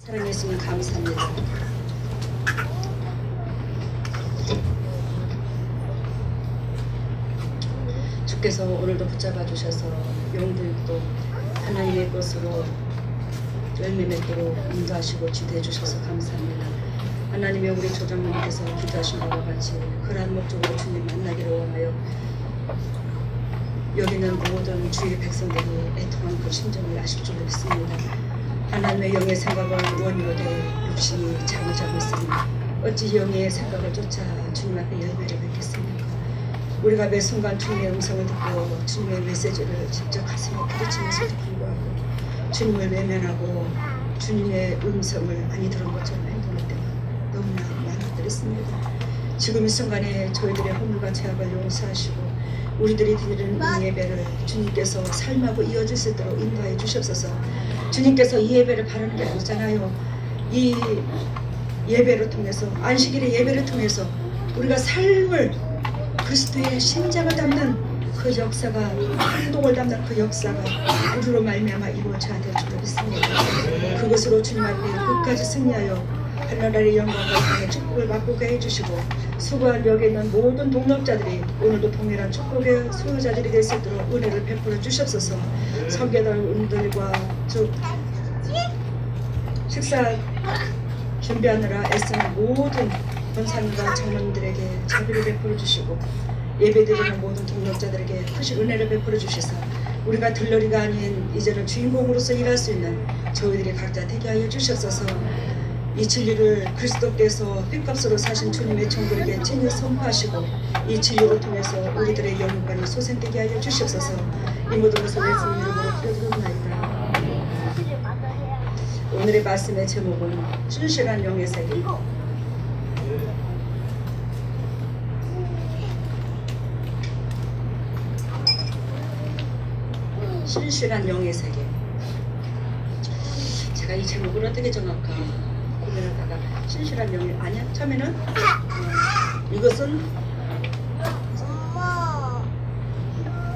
사랑해 주시면 감사합니다. 주께서 오늘도 붙잡아 주셔서 영들도 하나님의 것으로 열매 맺도록 인도하시고 지도해 주셔서 감사합니다. 하나님의 우리 조정님께서 기도하신 바와 같이 그러한 목적으로 주님 만나기를 원하여 여기는 모든 주의 백성들이 애통한 그 심정을 아실 줄 믿습니다. 하나님의 영의 생각을 원으로 내 육신이 잠을 자고 있으니 어찌 영의 생각을 쫓아 주님 앞에 열매를 맺겠습니까? 우리가 매 순간 주님의 음성을 듣고 주님의 메시지를 직접 가슴에 부딪히면서도 불구하고 주님을 외면하고 주님의 음성을 많이 들은 것처럼 행동할 때가 너무나 많은 것들이 있습니다. 지금 이 순간에 저희들의 허물과 죄악을 용서하시고 우리들이 드리는 이 예배를 주님께서 삶하고 이어질 수 있도록 인도하여 주시옵소서. 주님께서 이 예배를 바라는 게 아니잖아요. 이 예배를 통해서 안식일의 예배를 통해서 우리가 삶을 그리스도의 심장을 담는 그 역사가 행동을 담는 그 역사가 우리로 말미암아 이루어져야 될 줄 믿습니다. 그것으로 주님 앞에 끝까지 승리하여 하나님의 영광과 땅의 축복을 맛보게 해주시고 수고한 여기 있는 모든 동역자들이 오늘도 동일한 축복의 수요자들이 될 수 있도록 은혜를 베풀어 주시옵소서. 설계단원들과 식사 준비하느라 애쓰는 모든 권사님과 장로님들에게 자비를 베풀어 주시고 예배드리는 모든 동역자들에게 크신 은혜를 베풀어 주셔서 우리가 들러리가 아닌 이제는 주인공으로서 일할 수 있는 저희들이 각자 되게 하여 주시옵소서. 이 진리를 그리스도께서 핏값으로 사신 주님의 종들에게 친히 선포하시고 이 진리를 통해서 우리들의 영혼관이 소생되게 하여 주시옵소서. 이 모든 것을 예수님 이름으로 기도드립니다. 오늘의 말씀의 제목은 신실한 영의 세계. 신실한 영의 세계. 제가 이 제목을 어떻게 정할까 고민하다가 신실한 영의 아니야 처음에는 이것은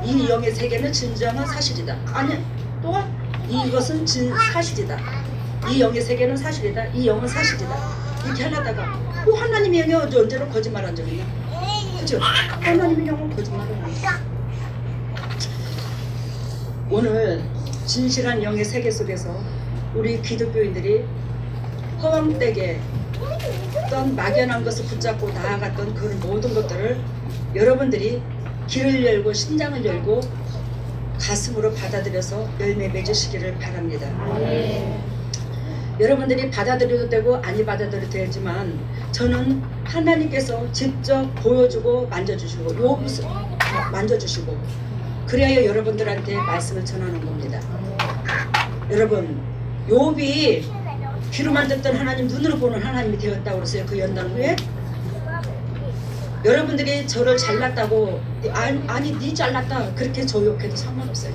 이 영의 세계는 진정한 사실이다. 아니야 또한 이것은 사실이다. 이 영의 세계는 사실이다. 이 영은 사실이다. 이렇게 하려다가 하나님의 영이 언제로 거짓말한 적 있냐? 그죠? 하나님의 영은 거짓말을 안 해. 오늘 진실한 영의 세계 속에서 우리 기독교인들이 허황되게 어떤 막연한 것을 붙잡고 나아갔던 그런 모든 것들을 여러분들이 길을 열고 심장을 열고 가슴으로 받아들여서 열매 맺으시기를 바랍니다. 여러분들이 받아들여도 되고 아니 받아들여도 되지만 저는 하나님께서 직접 보여주고 만져주시고 만져주시고 그래야 여러분들한테 말씀을 전하는 겁니다. 여러분 욥이 귀로만 듣던 하나님 눈으로 보는 하나님이 되었다고 그랬어요. 그 연단 후에 여러분들이 저를 잘났다고 아니 네 잘났다 그렇게 저욕해도 상관없어요.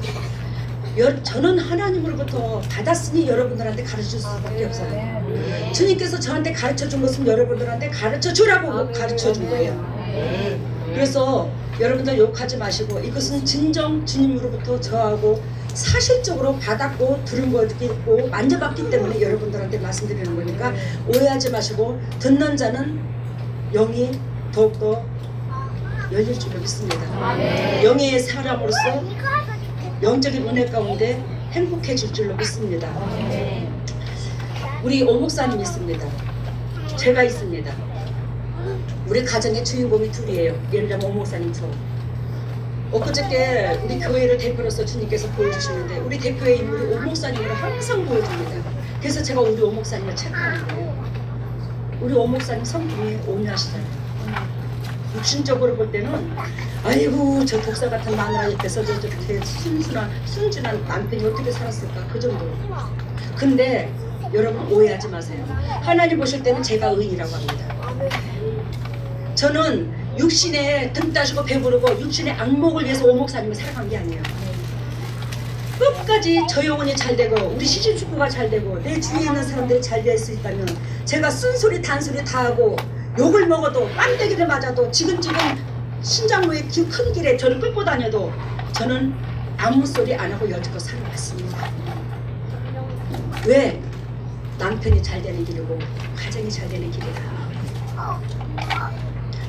저는 하나님으로부터 받았으니 여러분들한테 가르칠 수밖에 없어요. 주님께서 저한테 가르쳐준 것은 여러분들한테 가르쳐주라고 가르쳐준 거예요. 그래서 여러분들 욕하지 마시고 이것은 진정 주님으로부터 저하고 사실적으로 받았고 들은 거고 만져봤기 때문에 여러분들한테 말씀드리는 거니까 오해하지 마시고 듣는 자는 영이 더욱더 열릴 줄로 믿습니다. 영의 사람으로서 영적인 은혜 가운데 행복해질 줄로 믿습니다. 우리 오목사님 있습니다. 제가 있습니다. 우리 가정의 주인공이 둘이에요. 예를 들면 오목사님 저. 엊그저께 우리 교회를 대표로서 주님께서 보여주시는데 우리 대표의 인물이 오목사님을 항상 보여줍니다. 그래서 제가 우리 오목사님을 체크하는 거예요. 우리 오목사님 성품이 온유하시잖아요. 육신적으로 볼 때는 아이고 저 독사 같은 마누라 옆에서 저렇게 순진한 남편이 어떻게 살았을까 그 정도로. 근데 여러분 오해하지 마세요. 하나님 보실 때는 제가 의인이라고 합니다. 저는 육신에 등 따시고 배부르고 육신의 악목을 위해서 오목사님을 살아간 게 아니에요. 끝까지 저 영혼이 잘 되고 우리 시집 식구가 잘 되고 내 주위에 있는 사람들이 잘 될 수 있다면 제가 쓴소리 단소리 다 하고 욕을 먹어도 뺨때기를 맞아도 지금 신장로의 큰 길에 저를 끌고 다녀도 저는 아무 소리 안 하고 여지껏 살아왔습니다. 왜? 남편이 잘 되는 길이고 가정이 잘 되는 길이다.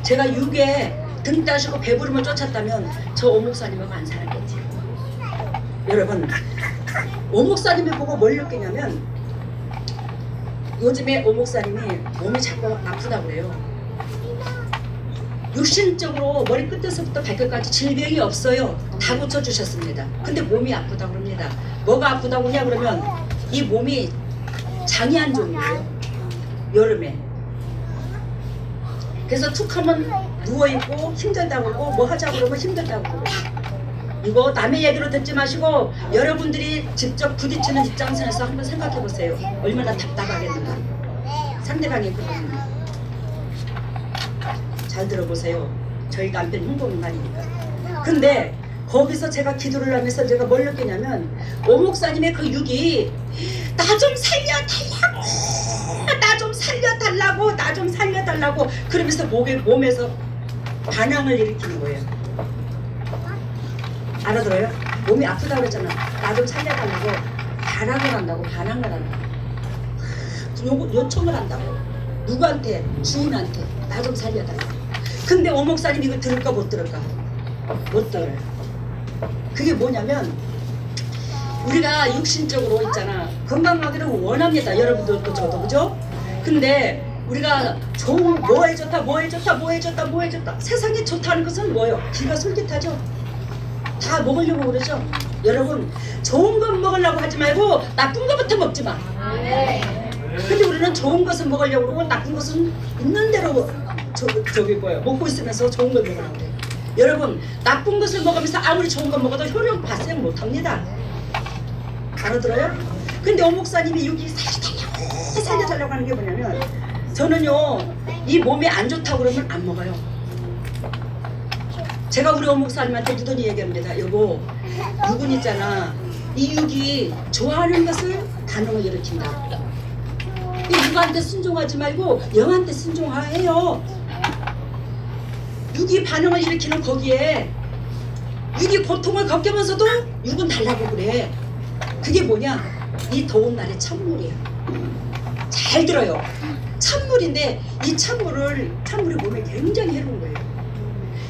제가 육에 등 따시고 배부름을 쫓았다면 저 오목사님하고 안 살았겠지. 여러분, 오목사님이 보고 뭘 느끼냐면 요즘에 오목사님이 몸이 자꾸 아프다고 그래요. 육신적으로 머리 끝에서부터 발끝까지 질병이 없어요. 다 고쳐주셨습니다. 근데 몸이 아프다고 합니다. 뭐가 아프다고 하냐 그러면 이 몸이 장이 안 좋은 거예요. 여름에. 그래서 툭 하면 누워있고 힘들다고 그러고 뭐 하자고 그러면 힘들다고 그러고. 이거 남의 얘기로 듣지 마시고 여러분들이 직접 부딪히는 입장선에서 한번 생각해 보세요. 얼마나 답답하겠는가. 상대방이 그러는가. 잘 들어보세요. 저희 남편 흉보는 말이니까. 근데 거기서 제가 기도를 하면서 제가 뭘 느끼냐면 오목사님의 그 육이 나 좀 살려달라고, 나 좀 살려달라고, 나 좀 살려달라고 그러면서 몸에서 반항을 일으키는 거예요. 알아들어요? 몸이 아프다고 그랬잖아. 나 좀 살려달라고 반항을 한다고. 반항을 한다고. 요청을 한다고. 누구한테? 주인한테. 나 좀 살려달라고. 근데 오목사님 이거 들을까 못 들을까? 못 들어요. 그게 뭐냐면 우리가 육신적으로 있잖아. 건강하기를 원합니다. 여러분들도 저도 그죠? 근데 우리가 좋은 뭐에 좋다 뭐에 좋다 뭐에 좋다 뭐에 좋다 세상에 좋다는 것은 뭐예요? 귀가 솔깃하죠? 다 먹으려고 그러죠? 여러분 좋은 것 먹으려고 하지 말고 나쁜 것부터 먹지 마. 근데 우리는 좋은 것을 먹으려고 그러고 나쁜 것은 있는 대로 저기 뭐예요? 먹고 있으면서 좋은 걸 먹으려고 그래요. 여러분 나쁜 것을 먹으면서 아무리 좋은 걸 먹어도 효력 발생 못합니다. 알아들어요? 근데 오목사님이 여기 살려달라고 하는 게 뭐냐면 저는요 이 몸이 안 좋다고 그러면 안 먹어요. 제가 우리 오목사님한테 누더니 얘기합니다. 여보 육은 있잖아. 이 육이 좋아하는 것을 반응을 일으킨다. 이 육한테 순종하지 말고 영한테 순종해요. 육이 반응을 일으키는 거기에 육이 고통을 겪으면서도 육은 달라고 그래. 그게 뭐냐? 이 더운 날에 찬물이야. 잘 들어요. 찬물인데 이 찬물이 몸에 굉장히 해로운 거예요.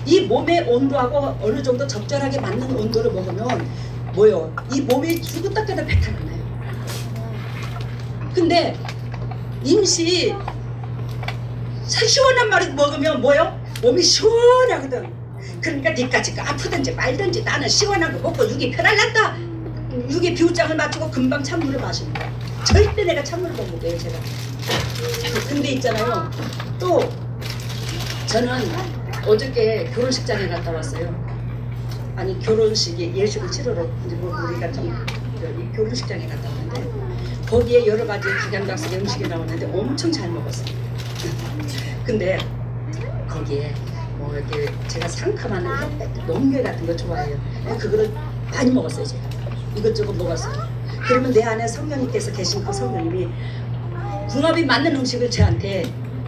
이 몸의 온도하고 어느 정도 적절하게 맞는 온도를 먹으면 뭐요? 이 몸이 죽었다 깨다 배탈 안 나요. 근데 임시 시원한 말을 먹으면 뭐요? 몸이 시원하거든. 그러니까 니까지 아프든지 말든지 나는 시원한 거 먹고 육이 편할란다. 육의 비우장을 맞추고 금방 찬물을 마십니다. 절대 내가 찬물을 못 먹어요 제가. 근데 있잖아요. 또 저는 어저께 결혼식장에 갔다 왔어요. 아니 결혼식이 예식을 치르러 이제 뭐 우리가 좀 결혼식장에 갔다 왔는데 거기에 여러 가지 각양각색의 음식이 나오는데 엄청 잘 먹었어요. 근데 거기에 뭐 이렇게 제가 상큼한 농개 같은 거 좋아해요. 그거를 많이 먹었어요 제가. 이것저것 먹었어요. 그러면 내 안에 성령님께서 계신 그 성령님이 궁합이 맞는 음식을 저한테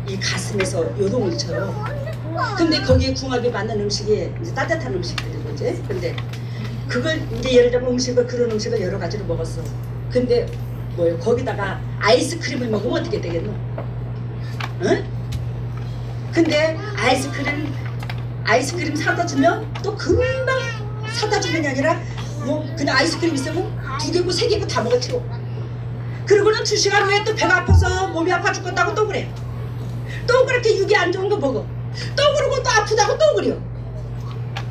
이 가슴에서 요동을 쳐요. 근데 거기에 궁합이 맞는 음식이 이제 따뜻한 음식들이고 이제 근데 그걸 이제 예를 들면 음식을 그런 음식을 여러 가지로 먹었어. 근데 뭐요? 거기다가 아이스크림을 먹으면 어떻게 되겠노? 응? 근데 아이스크림 사다 주면 또 금방 사다 주는 게 아니라 뭐 그냥 아이스크림 있으면 2개고 3개고 다 먹어치워. 그리고는 2시간 후에 또 배가 아파서 몸이 아파 죽겠다고 또 그래. 또 그렇게 육이 안 좋은 거 먹어. 또 그러고 또 아프다고 또 그래요.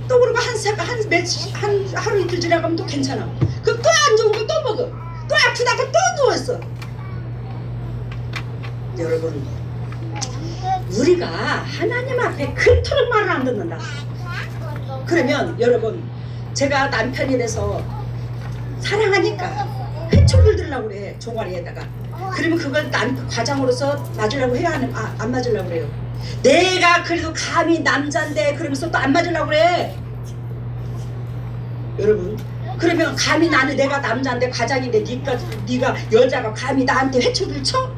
또 그러고 한 하루 이틀 지나가면 또 괜찮아. 그 또 안 좋은 거 또 먹어. 또 아프다고 또 누웠어. 여러분 우리가 하나님 앞에 그토록 말을 안 듣는다. 그러면 여러분 제가 남편이라서 사랑하니까 회초리를 들려고 그래 종아리에다가. 그러면 그걸 과장으로서 맞으려고 해야 하는 안 맞으려고 그래요. 내가 그래도 감히 남자인데 그러면서 또 안 맞으려고 그래. 여러분 그러면 감히 내가 남자인데 과장인데 네가 여자가 감히 나한테 회초리를 쳐?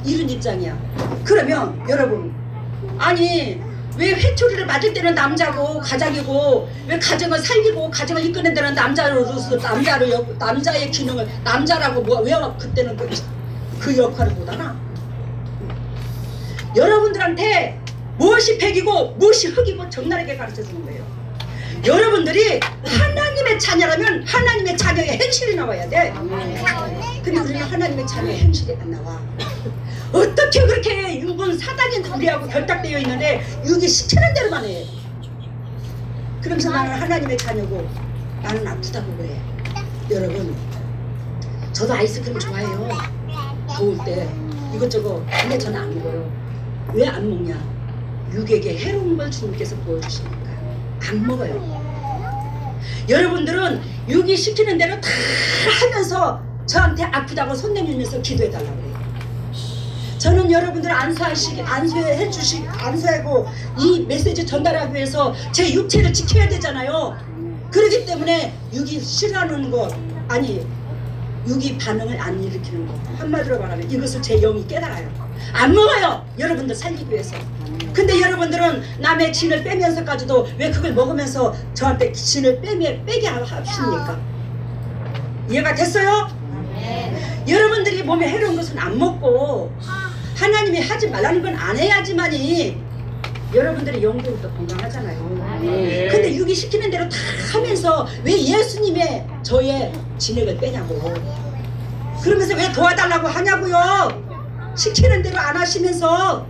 이런 입장이야. 그러면 여러분 아니 왜 회초리를 맞을 때는 남자고 가장이고 왜 가정을 살리고 가정을 이끄는 데는 남자로서 남자의 기능을 남자라고 왜 그때는 그 역할을 못하나? 여러분들한테 무엇이 백이고 무엇이 흑이고 적나라하게 가르쳐주는 거예요. 여러분들이 하나님의 자녀라면 하나님의 자녀의 행실이 나와야 돼. 근데 우리는 하나님의 자녀의 행실이 안 나와. 어떻게 그렇게 육은 사단이 우리하고 결탁되어 있는데 육이 시키는 대로만 해. 그러면서 나는 하나님의 자녀고 나는 아프다고 그래. 여러분, 저도 아이스크림 좋아해요. 더울 때 이것저것. 근데 저는 안 먹어요. 왜 안 먹냐? 육에게 해로운 걸 주님께서 보여주시니까 안 먹어요. 여러분들은 육이 시키는 대로 다 하면서 저한테 아프다고 손 내밀면서 기도해달라고 해요. 저는 여러분들 안수하고 이 메시지 전달하기 위해서 제 육체를 지켜야 되잖아요. 그렇기 때문에 육이 싫어하는 것, 아니 육이 반응을 안 일으키는 것, 한마디로 말하면 이것을 제 영이 깨달아요. 안 먹어요. 여러분들 살리기 위해서. 근데 여러분들은 남의 진을 빼면서까지도 왜 그걸 먹으면서 저한테 진을 빼게 하십니까? 이해가 됐어요? 여러분들이 몸에 해로운 것은 안 먹고 하나님이 하지 말라는 건 안 해야지만이 여러분들의 영적으로 건강하잖아요. 근데 육이 시키는 대로 다 하면서 왜 예수님의 저의 진액을 빼냐고. 그러면서 왜 도와달라고 하냐고요. 시키는 대로 안 하시면서.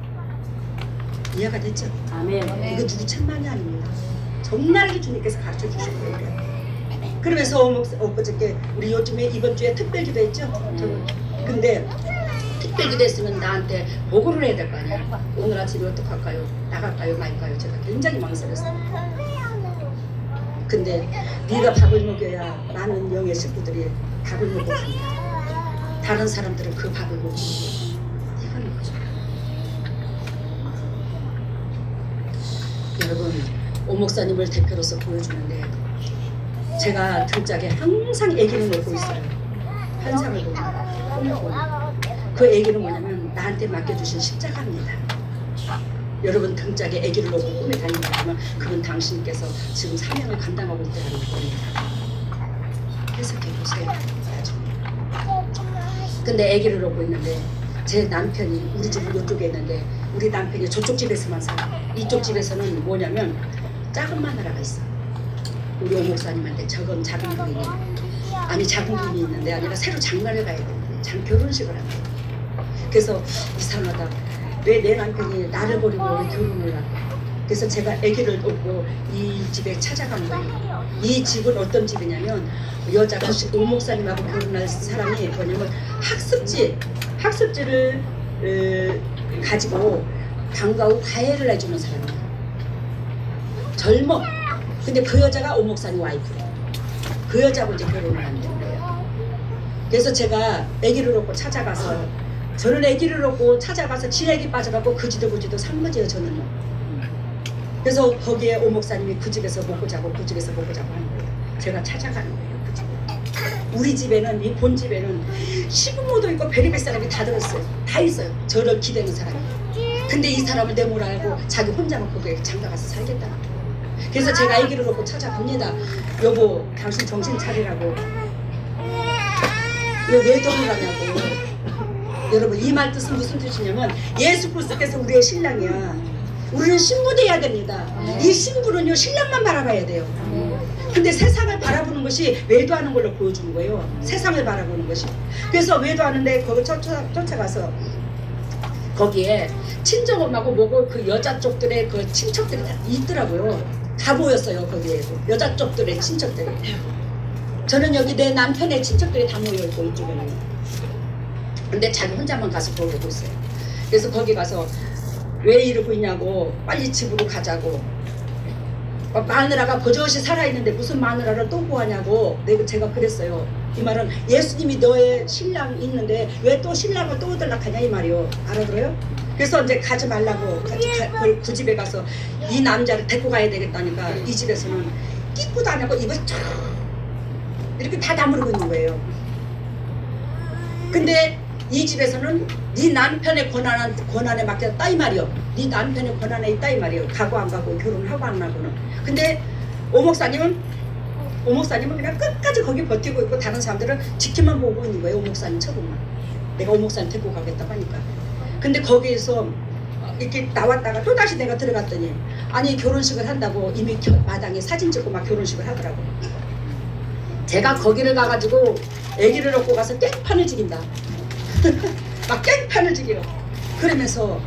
이해가 됐죠? 아멘. 이거 누구 책만이 아닙니다. 정말 주님께서 가르쳐 주신 거예요. 그러면서 엊그저께 우리 요즘에 이번 주에 특별기도 했죠? 근데 특별기도 했으면 나한테 보고를 해야 될 거 아니야. 오늘 아침에 어떡할까요? 나갈까요? 말까요? 제가 굉장히 망설였어요. 근데 네가 밥을 먹여야 많은 영의 식구들이 밥을 먹고 간다. 다른 사람들은 그 밥을 못 먹는 거야. 이건 거죠. 여러분, 오 목사님을 대표로서 보여주는데 제가 등짝에 항상 애기를 놓고 있어요. 환상을 보면 꿈을 보면 그 애기는 뭐냐면 나한테 맡겨주신 십자가입니다. 여러분 등짝에 애기를 놓고 꿈에 다닌다 하면 그건 당신께서 지금 사명을 감당하고 있다는 겁니다. 해석해 보세요. 근데 애기를 놓고 있는데 제 남편이 우리 집은 이쪽에 있는데 우리 남편이 저쪽 집에서만 살아. 이쪽 집에서는 뭐냐면 작은 마누라가 있어. 우리 오 목사님한테 작은 분이 아니 작은 분이 있는데 아니라 새로 장가를 가야 되는데 결혼식을 한대. 그래서 이상하다. 왜 내 남편이 나를 버리고 왜 결혼을 할까? 그래서 제가 아기를 얻고 이 집에 찾아간 거예요. 이 집은 어떤 집이냐면 여자가 오 목사님하고 결혼할 사람이 뭐냐면 학습지를 가지고 방과 후 과외를 해주는 사람이에요. 젊어. 근데 그 여자가 오 목사님 와이프예요. 그 여자하고 이제 결혼을 한다는 거예요. 그래서 제가 아기를 얻고 찾아가서 저는 아기를 얻고 찾아가서 지레기 빠져갖고 그지도 산 거지요. 저는요. 그래서 거기에 오 목사님이 그 집에서 먹고 자고 그 집에서 먹고 자고 하는 거예요. 제가 찾아가는 거예요. 그 집에. 우리 집에는 이 본 집에는 시부모도 있고 별의별 사람이 다 들었어요. 다 있어요. 저를 기대는 사람이. 근데 이 사람을 내 뭘 알고 자기 혼자만 거기에 장가 가서 살겠다는 거예요. 그래서 제가 아기를 얻고 찾아갑니다. 여보, 당신 정신 차리라고. 왜 결혼하냐고. 여러분, 이 말 뜻은 무슨 뜻이냐면 예수 그리스도께서 우리의 신랑이야. 우리는 신부 돼야 됩니다. 이 신부는요 신랑만 바라봐야 돼요. 근데 세상을 바라보는 것이 외도하는 걸로 보여주는 거예요. 세상을 바라보는 것이. 그래서 외도하는데 거기 쫓아가서 거기에 친정엄마고 뭐고 그 여자 쪽들의 그 친척들이 다 있더라고요. 다 보였어요. 거기에 여자 쪽들의 친척들이. 저는 여기 내 남편의 친척들이 다 모여있고 이쪽에는. 근데 자기 혼자만 가서 보고 있어요. 그래서 거기 가서 왜 이러고 있냐고, 빨리 집으로 가자고. 마누라가 버젓이 살아있는데 무슨 마누라를 또 구하냐고 제가 그랬어요. 이 말은 예수님이 너의 신랑 있는데 왜 또 신랑을 또 얻으려고 하냐 이 말이요. 알아들어요? 그래서 이제 가지 말라고 그 집에 가서 이 남자를 데리고 가야 되겠다니까 이 집에서는 끼고도 안 하고 입을 쫙 이렇게 다 다무르고 있는 거예요. 근데 이 집에서는 네 남편의 권한에 맡겼다 이 말이요. 네 남편의 권한에 있다 이 말이요. 가고 안 가고 결혼하고 안 하고는. 근데 오 목사님은 그냥 끝까지 거기 버티고 있고 다른 사람들은 지켜만 보고 있는 거예요. 오 목사님 처분만. 내가 오목산 데리고 가겠다고 하니까. 근데 거기에서 이렇게 나왔다가 또 다시 내가 들어갔더니 아니 결혼식을 한다고 이미 마당에 사진 찍고 막 결혼식을 하더라고. 제가 거기를 가가지고 아기를 얻고 가서 깽판을 지긴다. 막 깽판을 지기로. 그러면서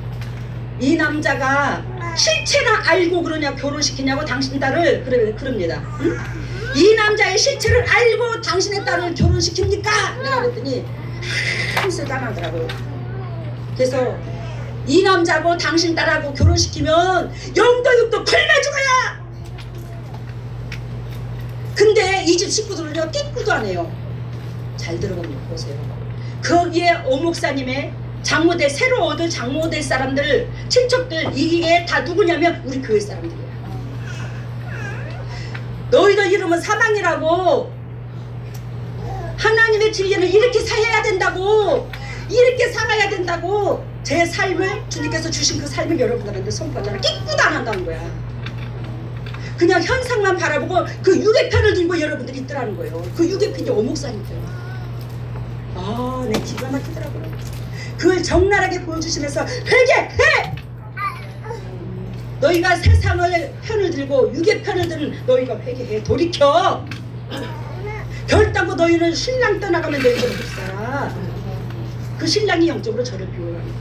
이 남자가 실체나 알고 그러냐 결혼시키냐고 당신 딸을 그럽니다. 응? 이 남자의 실체를 알고 당신의 딸을 결혼시킵니까? 내가 그랬더니 한숨도 안 하더라고요. 그래서 이 남자하고 당신 딸하고 결혼시키면 영도 육도 풀매 죽어야. 근데 이 집 식구들은요 띠꾸도 안 해요. 잘 들어보세요. 거기에 오목사님의 장모될 새로 얻을 장모될 사람들 친척들 이게 다 누구냐면 우리 교회 사람들이야. 너희들 이름은 사망이라고. 하나님의 진리는 이렇게 살아야 된다고. 이렇게 살아야 된다고. 제 삶을 주님께서 주신 그 삶을 여러분들한테 선포하잖아. 끼꾸도 안 한다는 거야. 그냥 현상만 바라보고 그 유괴편을 들고 여러분들이 있더라는 거예요. 그 유괴편이 오목사님들. 아, 내 기가 막히더라고요. 그걸 적나라하게 보여주시면서 회개해! 너희가 세상을 편을 들고 유괴편을 드는 너희가 회개해. 돌이켜. 결단고 너희는 신랑 떠나가면 너희가 못 살아. 그 신랑이 영적으로 저를 비워갑니다.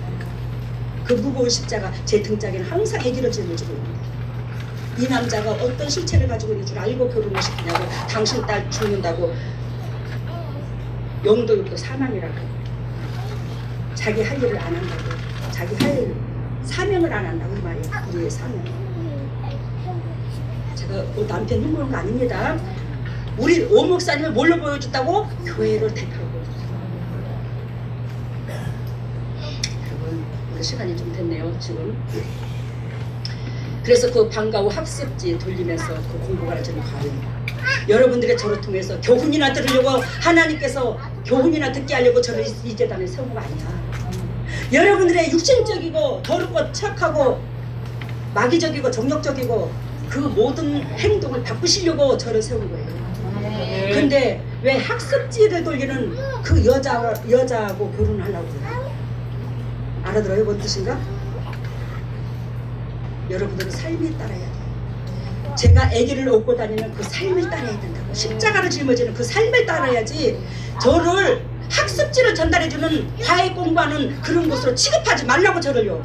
그 무거운 십자가 제 등짝에는 항상 애기를 짊어지고 있습니다. 이 남자가 어떤 실체를 가지고 있는 줄 알고 결혼을 시키냐고. 당신 딸 죽는다고. 영도 육도 사망이라고. 자기 할 일을 안 한다고. 자기 할 사명을 안 한다고 이 말이에요. 우리의 사명. 제가 남편 흉보는 거 아닙니다. 우리 오목사님을 뭘로 보여줬다고? 교회를 대표로 보여줬어요. 여러분 우리 시간이 좀 됐네요 지금. 그래서 그 방과 후 학습지 돌리면서 그 공부가 저는 가릅니다. 여러분들의 저를 통해서 교훈이나 들으려고 하나님께서 교훈이나 듣게 하려고 저를 이 재단에 세운 거 아니야. 여러분들의 육신적이고 더럽고 착하고 마귀적이고 정력적이고 그 모든 행동을 바꾸시려고 저를 세운 거예요. 근데 왜 학습지를 돌리는 그 여자하고 결혼하려고 그래요? 알아들어요? 뭔 뜻인가? 여러분들은 삶에 따라야 돼요. 제가 아기를 업고 다니는 그 삶을 따라야 된다고. 십자가를 짊어지는 그 삶을 따라야지 저를 학습지를 전달해주는 과외 공부하는 그런 곳으로 취급하지 말라고 저를요.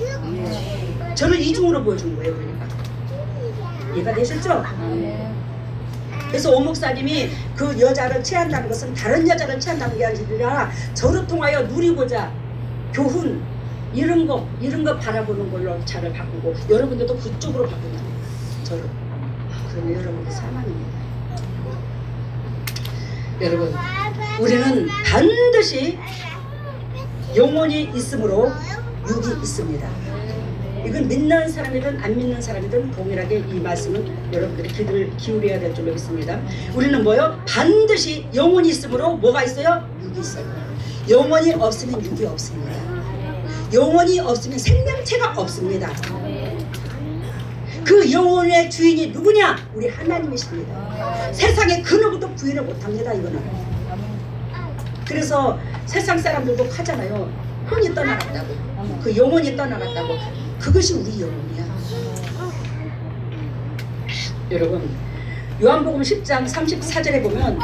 저를 이중으로 보여준 거예요. 그러니까 이해가 되셨죠? 그래서 오목사님이 그 여자를 취한다는 것은 다른 여자를 취한다는 게 아니라 저를 통하여 누리고자 교훈 이런 거 바라보는 걸로 저를 바꾸고 여러분들도 그쪽으로 바꾼다는 거예요. 저를. 그러면 여러분들 사망입니다. 여러분 우리는 반드시 영혼이 있으므로 육이 있습니다. 이건 믿는 사람이든 안 믿는 사람이든 동일하게 이 말씀은 여러분들이 귀를 기울여야 될 줄 믿습니다. 우리는 뭐요? 반드시 영혼이 있으므로 뭐가 있어요? 육이 있어요. 영혼이 없으면 육이 없습니다. 영혼이 없으면 생명체가 없습니다. 그 영혼의 주인이 누구냐? 우리 하나님이십니다. 세상에 그 누구도 부인을 못합니다. 이거는. 그래서 세상 사람들도 하잖아요. 혼이 떠나갔다고. 그 영혼이 떠나갔다고. 그것이 우리 영혼이야. 여러분 요한복음 10장 34절에 보면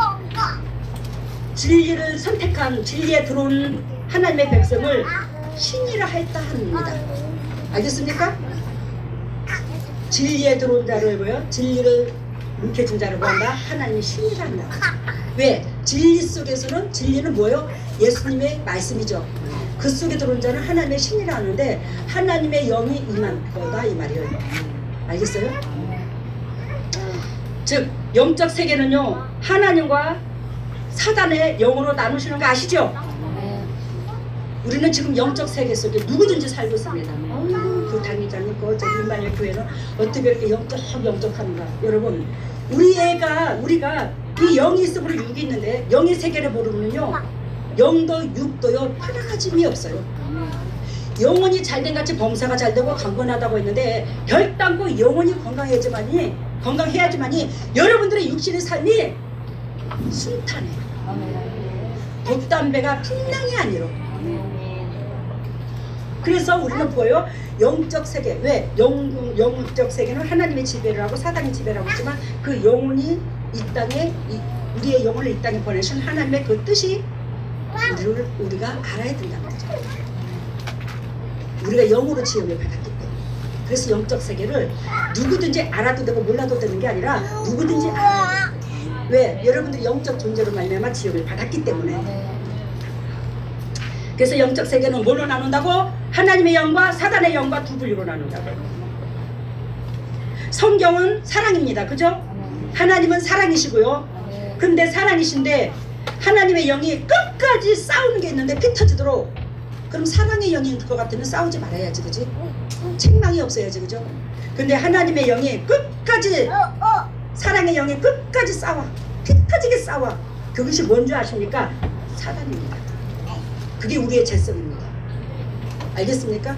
진리를 선택한 진리에 들어온 하나님의 백성을 신이라 했다 합니다. 알겠습니까? 진리에 들어온 자를 뭐요? 진리를 묵혀준 자를 뭐한다? 하나님이 신이라 한다. 왜? 진리 속에서는 진리는 뭐요? 예수님의 말씀이죠. 그 속에 들어온 자는 하나님의 신이라 하는데 하나님의 영이 임한 거다 이 말이에요. 알겠어요? 즉 영적 세계는요 하나님과 사단의 영으로 나누시는 거 아시죠? 우리는 지금 영적 세계 속에 누구든지 살고 있습니다. 그 당회장님, 그 저기 임마누엘 교회는 어떻게 이렇게 영적한가? 여러분, 우리가 이 영이 있으므로 육이 있는데 영의 세계를 모르면요, 영도 육도요 하나가짐이 없어요. 영혼이 잘된 같이 범사가 잘되고 강건하다고 했는데 결단코 영혼이 건강해야지만이 여러분들의 육신의 삶이 순탄해. 돛담배가 풍랑이 아니로 그래서 우리는 보여요. 영적 세계. 왜? 영적 세계는 하나님의 지배를 하고 사단의 지배를 하고 있지만 그 영혼이 이 땅에 우리의 영혼을 이 땅에 보내신 하나님의 그 뜻이 우리가 알아야 된다는 거죠. 우리가 영으로 지음을 받았기 때문에. 그래서 영적 세계를 누구든지 알아도 되고 몰라도 되는 게 아니라 누구든지 알아야 돼요. 왜? 여러분들이 영적 존재로 말미암아 지음을 받았기 때문에. 그래서 영적 세계는 뭘로 나눈다고? 하나님의 영과 사단의 영과 두 분류로 나눈다고. 성경은 사랑입니다. 그죠? 하나님은 사랑이시고요. 근데 사랑이신데 하나님의 영이 끝까지 싸우는 게 있는데 피 터지도록. 그럼 사랑의 영인 것 같으면 싸우지 말아야지. 그지? 책망이 없어야지. 그죠? 근데 하나님의 영이 끝까지 사랑의 영이 끝까지 싸워. 피 터지게 싸워. 그것이 뭔지 아십니까? 사단입니다. 그게 우리의 죄성입니다. 알겠습니까?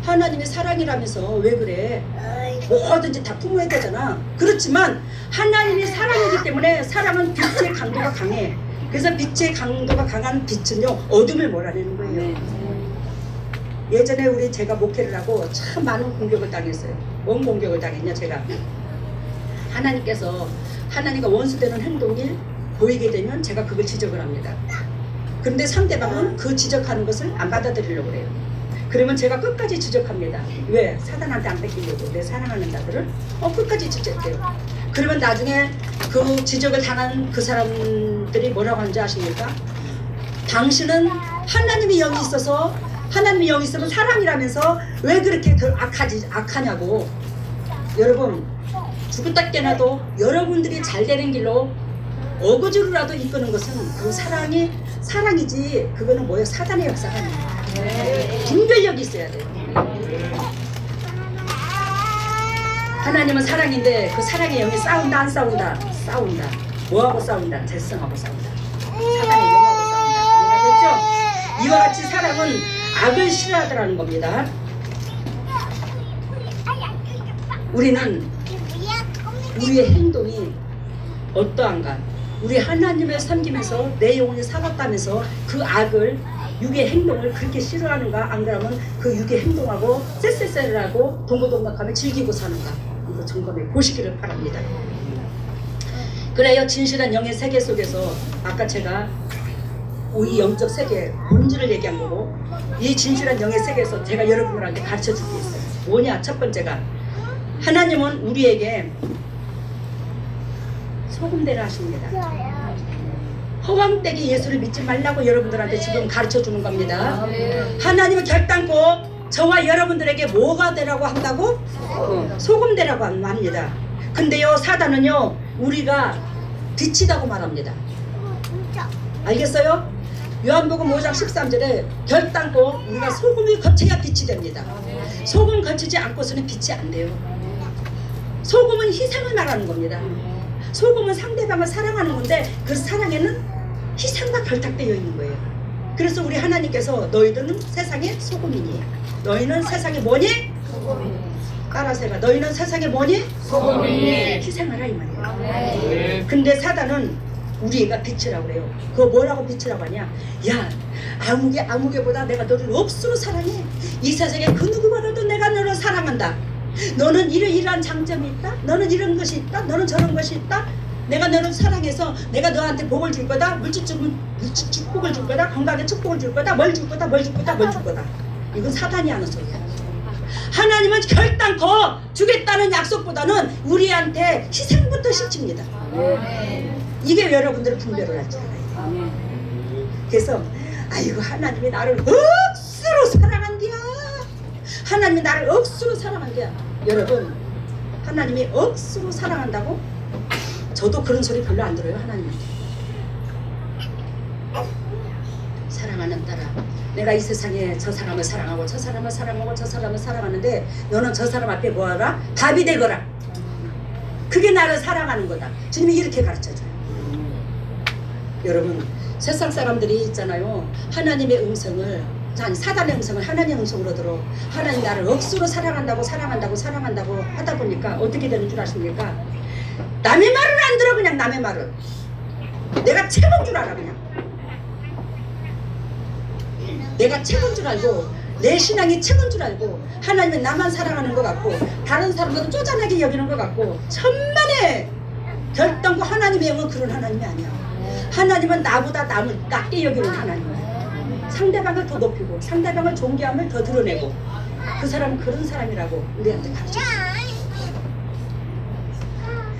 하나님의 사랑이라면서 왜 그래? 뭐든지 다 품어야 되잖아. 그렇지만 하나님이 사랑이기 때문에 사랑은 빛의 강도가 강해. 그래서 빛의 강도가 강한 빛은요 어둠을 몰아내는 거예요. 예전에 제가 목회를 하고 참 많은 공격을 당했어요. 뭔 공격을 당했냐? 제가 하나님과 원수되는 행동이 보이게 되면 제가 그걸 지적을 합니다. 그런데 상대방은 그 지적하는 것을 안 받아들이려고 그래요. 그러면 제가 끝까지 지적합니다. 왜? 사단한테 안 뺏기려고. 내 사랑하는 자들을 끝까지 지적해요. 그러면 나중에 그 지적을 당한 그 사람들이 뭐라고 하는지 아십니까? 당신은 하나님의 영이 있어서 하나님의 영이 있으면 사랑이라면서 왜 그렇게 더 악하냐고. 여러분 죽었다 깨나도 여러분들이 잘 되는 길로 어거지로라도 이끄는 것은 그 사랑이지 그거는 뭐예요? 사단의 역사가 아니에요. 분별력이 있어야 돼요. 하나님은 사랑인데 그 사랑의 영이 싸운다 안 싸운다? 싸운다. 뭐하고 싸운다? 죄성하고 싸운다. 사단의 영하고 싸운다. 이해가 됐죠? 이와 같이 사랑은 악을 싫어하더라는 겁니다. 우리는 우리의 행동이 어떠한가? 우리 하나님을 섬기면서 내 영혼이 살았다면서 그 악을 육의 행동을 그렇게 싫어하는가? 안 그러면 그 육의 행동하고 쎄쎄쎄를 하고 동고동락하며 즐기고 사는가? 이거 점검해 보시기를 바랍니다. 그래요. 진실한 영의 세계 속에서 아까 제가 이 영적 세계 본질을 얘기한 거고 이 진실한 영의 세계에서 제가 여러분들한테 가르쳐 줄 게 있어요. 뭐냐? 첫 번째가 하나님은 우리에게 소금대를 하십니다. 허황되게 예수를 믿지 말라고 여러분들한테 지금 가르쳐 주는 겁니다. 하나님은 결단코 저와 여러분들에게 뭐가 되라고 한다고? 소금대라고 합니다. 근데요 사단은요 우리가 빛이라고 말합니다. 알겠어요? 요한복음 5장 13절에 결단코 우리가 소금이 거쳐야 빛이 됩니다. 소금 거치지 않고서는 빛이 안 돼요. 소금은 희생을 말하는 겁니다. 소금은 상대방을 사랑하는 건데 그 사랑에는 희생과 결탁되어 있는 거예요. 그래서 우리 하나님께서 너희들은 세상의 소금이니 너희는 세상에 뭐니? 소금이니. 따라서 해봐. 너희는 세상에 뭐니? 소금이니. 희생하라 이 말이에요. 근데 사단은 우리가 빛이라고 그래요. 그거 뭐라고 빛이라고 하냐? 야 아무개보다 내가 너를 억수로 사랑해. 이 세상에 그 누구보다도 내가 너를 사랑한다. 너는 이러이러한 장점이 있다. 너는 이런 것이 있다. 너는 저런 것이 있다. 내가 너를 사랑해서 내가 너한테 복을 줄 거다. 물질 축복을 줄 거다. 건강에 축복을 줄 거다. 뭘 줄 거다. 뭘 줄 거다. 뭘 줄 거다. 이건 사단이 하는 소리야. 하나님은 결단코 주겠다는 약속보다는 우리한테 희생부터 시킵니다. 이게 여러분들을 분별을 하지 않아요. 그래서 아이고 하나님이 나를 억수로 사랑한디야. 하나님이 나를 억수로 사랑한디야. 여러분 하나님이 억수로 사랑한다고? 저도 그런 소리 별로 안 들어요. 하나님한테 사랑하는 딸아 내가 이 세상에 저 사람을 사랑하고 저 사람을 사랑하고 저 사람을 사랑하는데 너는 저 사람 앞에 뭐하라? 밥이 되거라. 그게 나를 사랑하는 거다. 주님이 이렇게 가르쳐줘요. 여러분 세상 사람들이 있잖아요. 하나님의 음성을 아니 사단의 음성을 하나님의 음성으로 들어. 하나님 나를 억수로 사랑한다고 하다 보니까 어떻게 되는 줄 아십니까? 남의 말을 안 들어. 그냥 남의 말을 내가 최고인 줄 알아. 그냥 내가 최고인 줄 알고 내 신앙이 최고인 줄 알고 하나님은 나만 사랑하는 것 같고 다른 사람들은 쪼잔하게 여기는 것 같고 천만의 결단과 하나님의 영은 그런 하나님이 아니야. 하나님은 나보다 남을 낮게 여기는 하나님이야. 상대방을 더 높이고 상대방을 존귀함을 더 드러내고 그 사람은 그런 사람이라고 우리한테 가르쳐줘.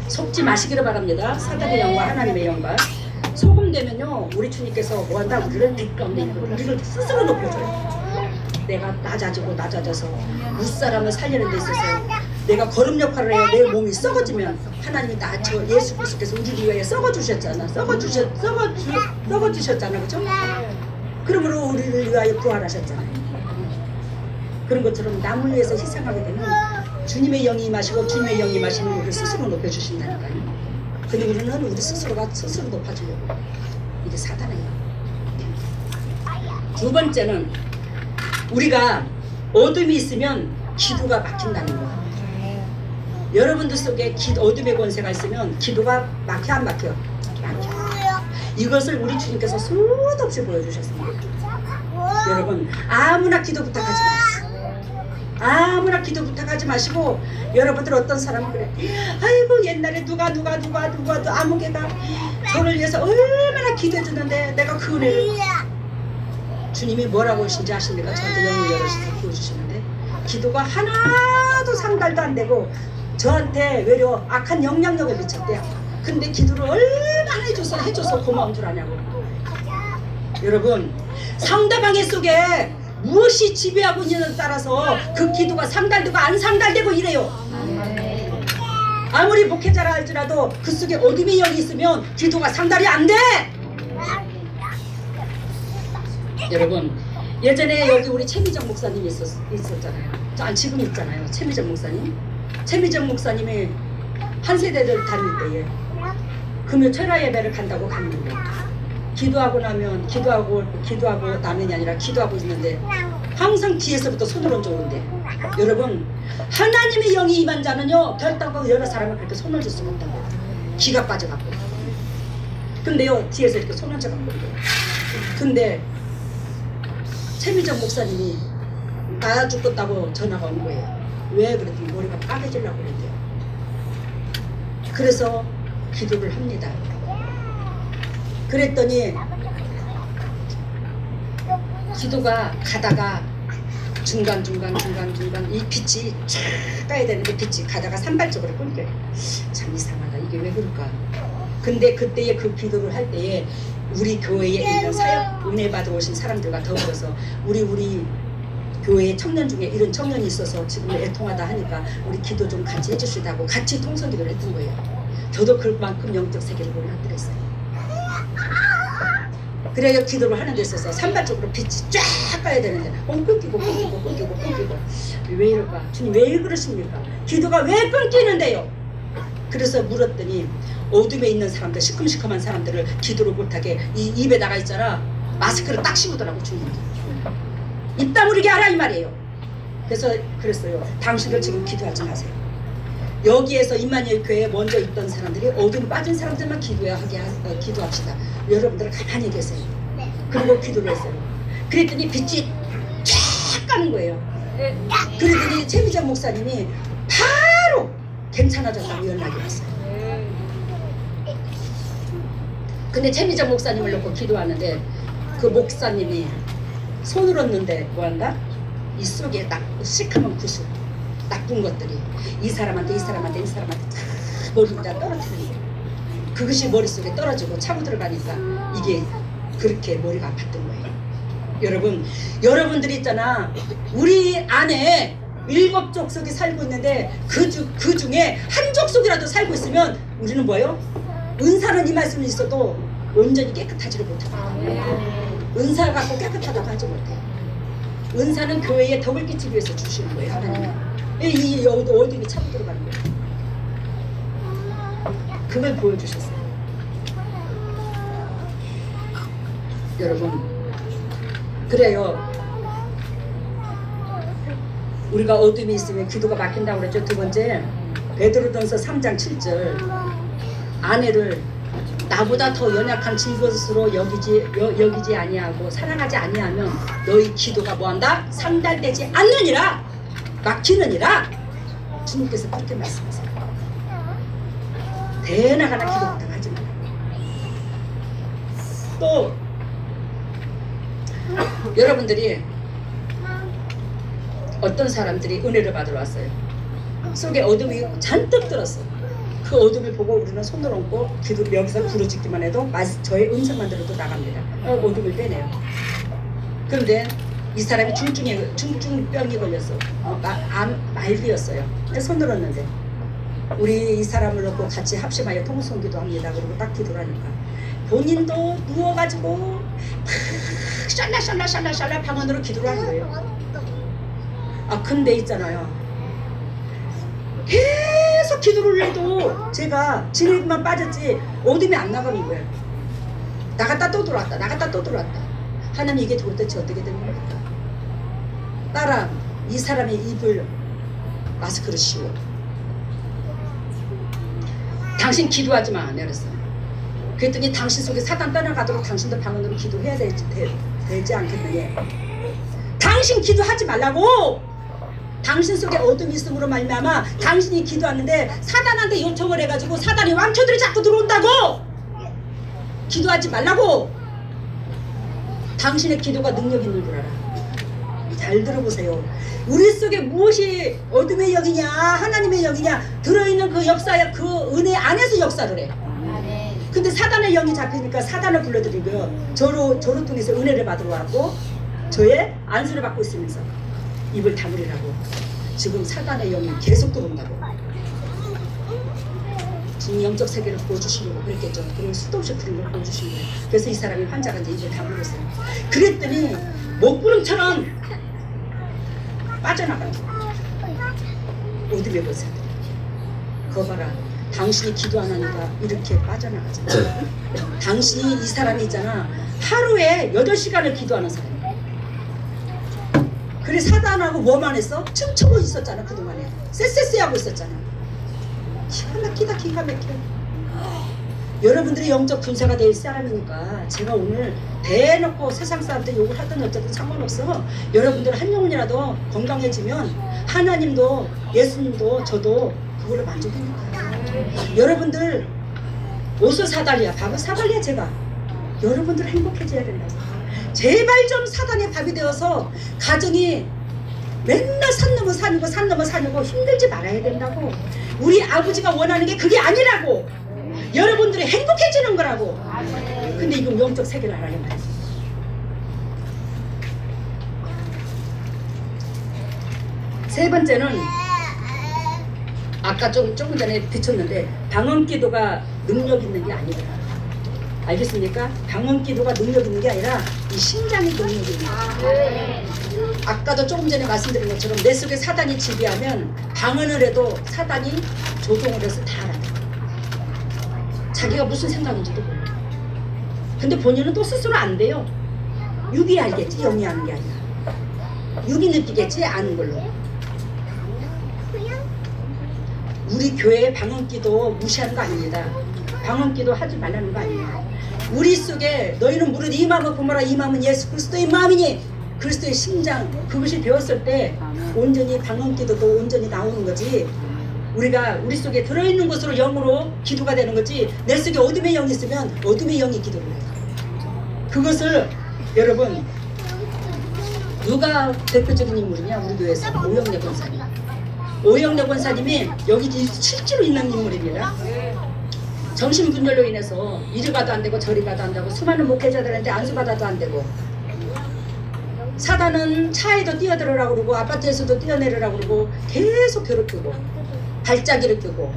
속지 마시기를 바랍니다. 사단의 영과 하나님의 영과. 소금되면요 우리 주님께서 뭐한다? 우리를 빛 가운데 있고 우리를 스스로 높여줘요. 내가 낮아져서 무사람을 살리는 데 있어서 내가 거름 역할을 해요. 내 몸이 썩어지면 하나님이 저 예수 그리스도께서 우리를 위하여 썩어주셨잖아. 썩어주셨잖아. 그죠? 그러므로 우리를 위하여 부활하셨잖아요. 그런 것처럼 남을 위해서 희생하게 되면 주님의 영이 임하시고 주님의 영이 임하시면 우리를 스스로 높여주신다니까요. 근데 우리는 우리 스스로가 스스로 높아지려고. 이게 사단이에요. 두 번째는 우리가 어둠이 있으면 기도가 막힌다는 거야. 여러분들 속에 어둠의 권세가 있으면 기도가 막혀 안 막혀? 막혀. 이것을 우리 주님께서 수도 없이 보여주셨습니다. 여러분 아무나 기도 부탁하지 마세요. 아무나 기도 부탁하지 마시고 여러분들 어떤 사람은 그래. 아이고 옛날에 누가 아무개가 저를 위해서 얼마나 기도해 주는데 내가 그 은혜를 주님이 뭐라고 하신지 아십니까? 저한테 영을 열어주셔서 보여주시는데 기도가 하나도 상달도 안 되고 저한테 외려 악한 영향력을 미쳤대요. 근데 기도를 얼마나 해줘서 고마운 줄 아냐고. 여러분 상대방의 속에 무엇이 지배하고 있느냐에 따라서 그 기도가 상달되고 안 상달되고 이래요. 아무리 목회자라 할지라도 그 속에 어둠의 영이 있으면 기도가 상달이 안 돼. 여러분 예전에 여기 우리 최미정 목사님이 있었잖아요. 지금 있잖아요. 최미정 목사님. 최미정 목사님이 한 세대를 다닐 때에 금요 철야 예배를 간다고 갔는데 기도하고 나면 기도하고 나면이 아니라 기도하고 있는데 항상 뒤에서부터 손을 얹어 오는데 여러분 하나님의 영이 임한 자는요 결단하고 여러 사람을 그렇게 손을 줄 수가 없다고. 기가 빠져갖고. 근데요 뒤에서 이렇게 손 얹어갖고 그래요. 근데 최미정 목사님이 나 죽겠다고 전화가 온 거예요. 왜 그랬더니 머리가 빠개지려고 그랬대요. 그래서 기도를 합니다. 그랬더니 기도가 가다가 중간 이 빛이 쫙 가야 되는데 빛이 가다가 산발적으로 끊겨요. 참 이상하다. 이게 왜 그럴까? 근데 그때에 그 기도를 할 때에 우리 교회에 있는 사역 은혜 받아 오신 사람들과 더불어서 우리 교회에 청년 중에 이런 청년이 있어서 지금 애통하다 하니까 우리 기도 좀 같이 해주시다고 같이 통성 기도를 했던 거예요. 저도 그만큼 영적 세계를 보는 한들 했어요. 그래야 기도를 하는 데 있어서 산발적으로 빛이 쫙 가야 되는데 끊기고 왜 이럴까? 주님 왜 그러십니까? 기도가 왜 끊기는데요? 그래서 물었더니 어둠에 있는 사람들 시큼시큼한 사람들을 기도를 못하게 이 입에다가 있잖아 마스크를 딱 씌우더라고 주님이. 입 다물게 하라 이 말이에요. 그래서 그랬어요. 당신들 지금 기도하지 마세요. 여기에서 임마누엘 교회에 먼저 있던 사람들이 어둠 빠진 사람들만 기도합시다. 여러분들은 가만히 계세요. 그리고 기도를 했어요. 그랬더니 빛이 쫙 가는 거예요. 그랬더니 최미정 목사님이 바로 괜찮아졌다고 연락이 왔어요. 근데 최미정 목사님을 놓고 기도하는데 그 목사님이 손을 얹는데 뭐한다? 이 속에 시커먼 구슬 나쁜 것들이 이 사람한테 다 머리에다 떨어뜨리는 거예요. 그것이 머릿속에 떨어지고 차고 들어가니까 이게 그렇게 머리가 아팠던 거예요. 여러분들이 있잖아 우리 안에 7 족속이 살고 있는데 그 중에 한 족속이라도 살고 있으면 우리는 뭐예요? 은사는 임할 수는 있어도 온전히 깨끗하지를 못해요. 은사 갖고 깨끗하다고 하지 못해요. 은사는 교회에 덕을 끼치기 위해서 주시는 거예요. 하나님이 이 어둠이 차고 들어가는 거예요. 그걸 보여주셨어요. 여러분 그래요. 우리가 어둠이 있으면 기도가 막힌다고 그랬죠. 두 번째 베드로전서 3장 7절 아내를 나보다 더 연약한 질것으로 여기지 아니하고 사랑하지 아니하면 너희 기도가 뭐한다? 상달되지 않느니라, 막히느니라. 주님께서 그렇게 말씀하세요. 대나가나 기도 부탁하지 말라. 또 여러분들이 어떤 사람들이 은혜를 받으러 왔어요. 속에 어둠이 잔뜩 들었어. 그 어둠을 보고 우리는 손을 얹고 기도, 여기서 부르짖기만 해도 저의 음성만 들어도 나갑니다. 어둠을 빼내요. 그런데 이 사람이 중증병이 걸렸어. 암 말기였어요. 손 들었는데 우리 이 사람을 놓고 같이 합심하여 통성기도 합니다. 그리고 딱 기도를 하니까 본인도 누워가지고 막 샬라샬라 방언으로 기도를 하는 거예요. 근데 있잖아요. 계속 기도를 해도 제가 진흙만 빠졌지 어둠이 안 나가는 거예요. 나갔다 또 들어왔다, 나갔다 또 들어왔다. 하나님, 이게 도대체 어떻게 된 겁니까? 따라 이 사람의 입을 마스크를 씌워. 당신 기도하지 마, 내렸어. 그랬더니 당신 속에 사단 떠나가도록 당신도 방언으로 기도해야 되지 않겠느냐. 당신 기도하지 말라고. 당신 속에 어둠이 있음으로 말미암아 당신이 기도하는데 사단한테 요청을 해가지고 사단이 왕초들이 자꾸 들어온다고. 기도하지 말라고. 당신의 기도가 능력 있는 줄 알아. 잘 들어보세요. 우리 속에 무엇이 어둠의 영이냐 하나님의 영이냐 들어있는 그 역사야, 그 은혜 안에서 역사를 해. 근데 사단의 영이 잡히니까 사단을 불러들이고요. 저로 통해서 은혜를 받으러 왔고 저의 안수를 받고 있으면서 입을 다물으라고. 지금 사단의 영이 계속 들어온다고. 지금 영적 세계를 보여주시려고 그랬겠죠. 그럼 수도 없이 그런 걸 보여주시는 거예요. 그래서 이 사람이 환자가 이제 입을 다물었어요. 그랬더니 먹구름처럼 빠져나가는 거예요. 어둠의 권세들. 그거 봐라. 당신이 기도 안 하니까 이렇게 빠져나가잖아. 당신이 이 사람이 있잖아. 하루에 8시간을 기도하는 사람이야. 그래 사단하고 뭐만 했어? 춤추고 있었잖아. 그동안에 쎄쎄쎄 하고 있었잖아. 기가 막히다. 기가 막혀. 여러분들이 영적 군사가 될 사람이니까 제가 오늘 대놓고 세상 사람들 욕을 하든 어쨌든 상관없어. 여러분들 한 영혼이라도 건강해지면 하나님도 예수님도 저도 그걸로 만족합니다. 여러분들 옷을 사달랴 밥을 사달랴 제가 여러분들 행복해져야 된다고. 제발 좀 사단의 밥이 되어서 가정이 맨날 산 넘어 산이고 산 넘어 산이고 힘들지 말아야 된다고. 우리 아버지가 원하는 게 그게 아니라고. 여러분들이 행복해지는 거라고. 근데 이거 영적 세계를 알아야 말이야. 세 번째는 아까 조금 전에 비쳤는데 방언기도가 능력 있는 게 아니더라. 알겠습니까? 방언기도가 능력 있는 게 아니라 이 심장이 능력이 있는 거예요. 아까도 조금 전에 말씀드린 것처럼 내 속에 사단이 지배하면 방언을 해도 사단이 조종을 해서 다 알아요. 자기가 무슨 생각인지도 몰라. 근데 본인은 또 스스로 안 돼요. 육이 알겠지 영이 아는 게 아니라. 육이 느끼겠지 아는 걸로. 우리 교회의 방언기도 무시하는 거 아닙니다. 방언기도 하지 말라는 거 아니에요. 우리 속에 너희는 무릇 이 마음을 품어라. 이 마음은 예수 그리스도의 마음이니 그리스도의 심장. 그것이 배웠을 때 온전히 방언기도도 온전히 나오는 거지. 우리가 우리 속에 들어있는 것으로 영으로 기도가 되는 거지. 내 속에 어둠의 영이 있으면 어둠의 영이 기도를 해요. 그것을 여러분 누가 대표적인 인물이냐. 우리 교회에서 오영래 권사님. 오영래 권사님이 여기 실제로 있는 인물입니다. 정신분열로 인해서 이리 가도 안 되고 저리 가도 안 되고 수많은 목회자들한테 안수받아도 안 되고 사단은 차에도 뛰어들으라고 그러고 아파트에서도 뛰어내리라고 그러고 계속 괴롭히고 발작이를 끄고.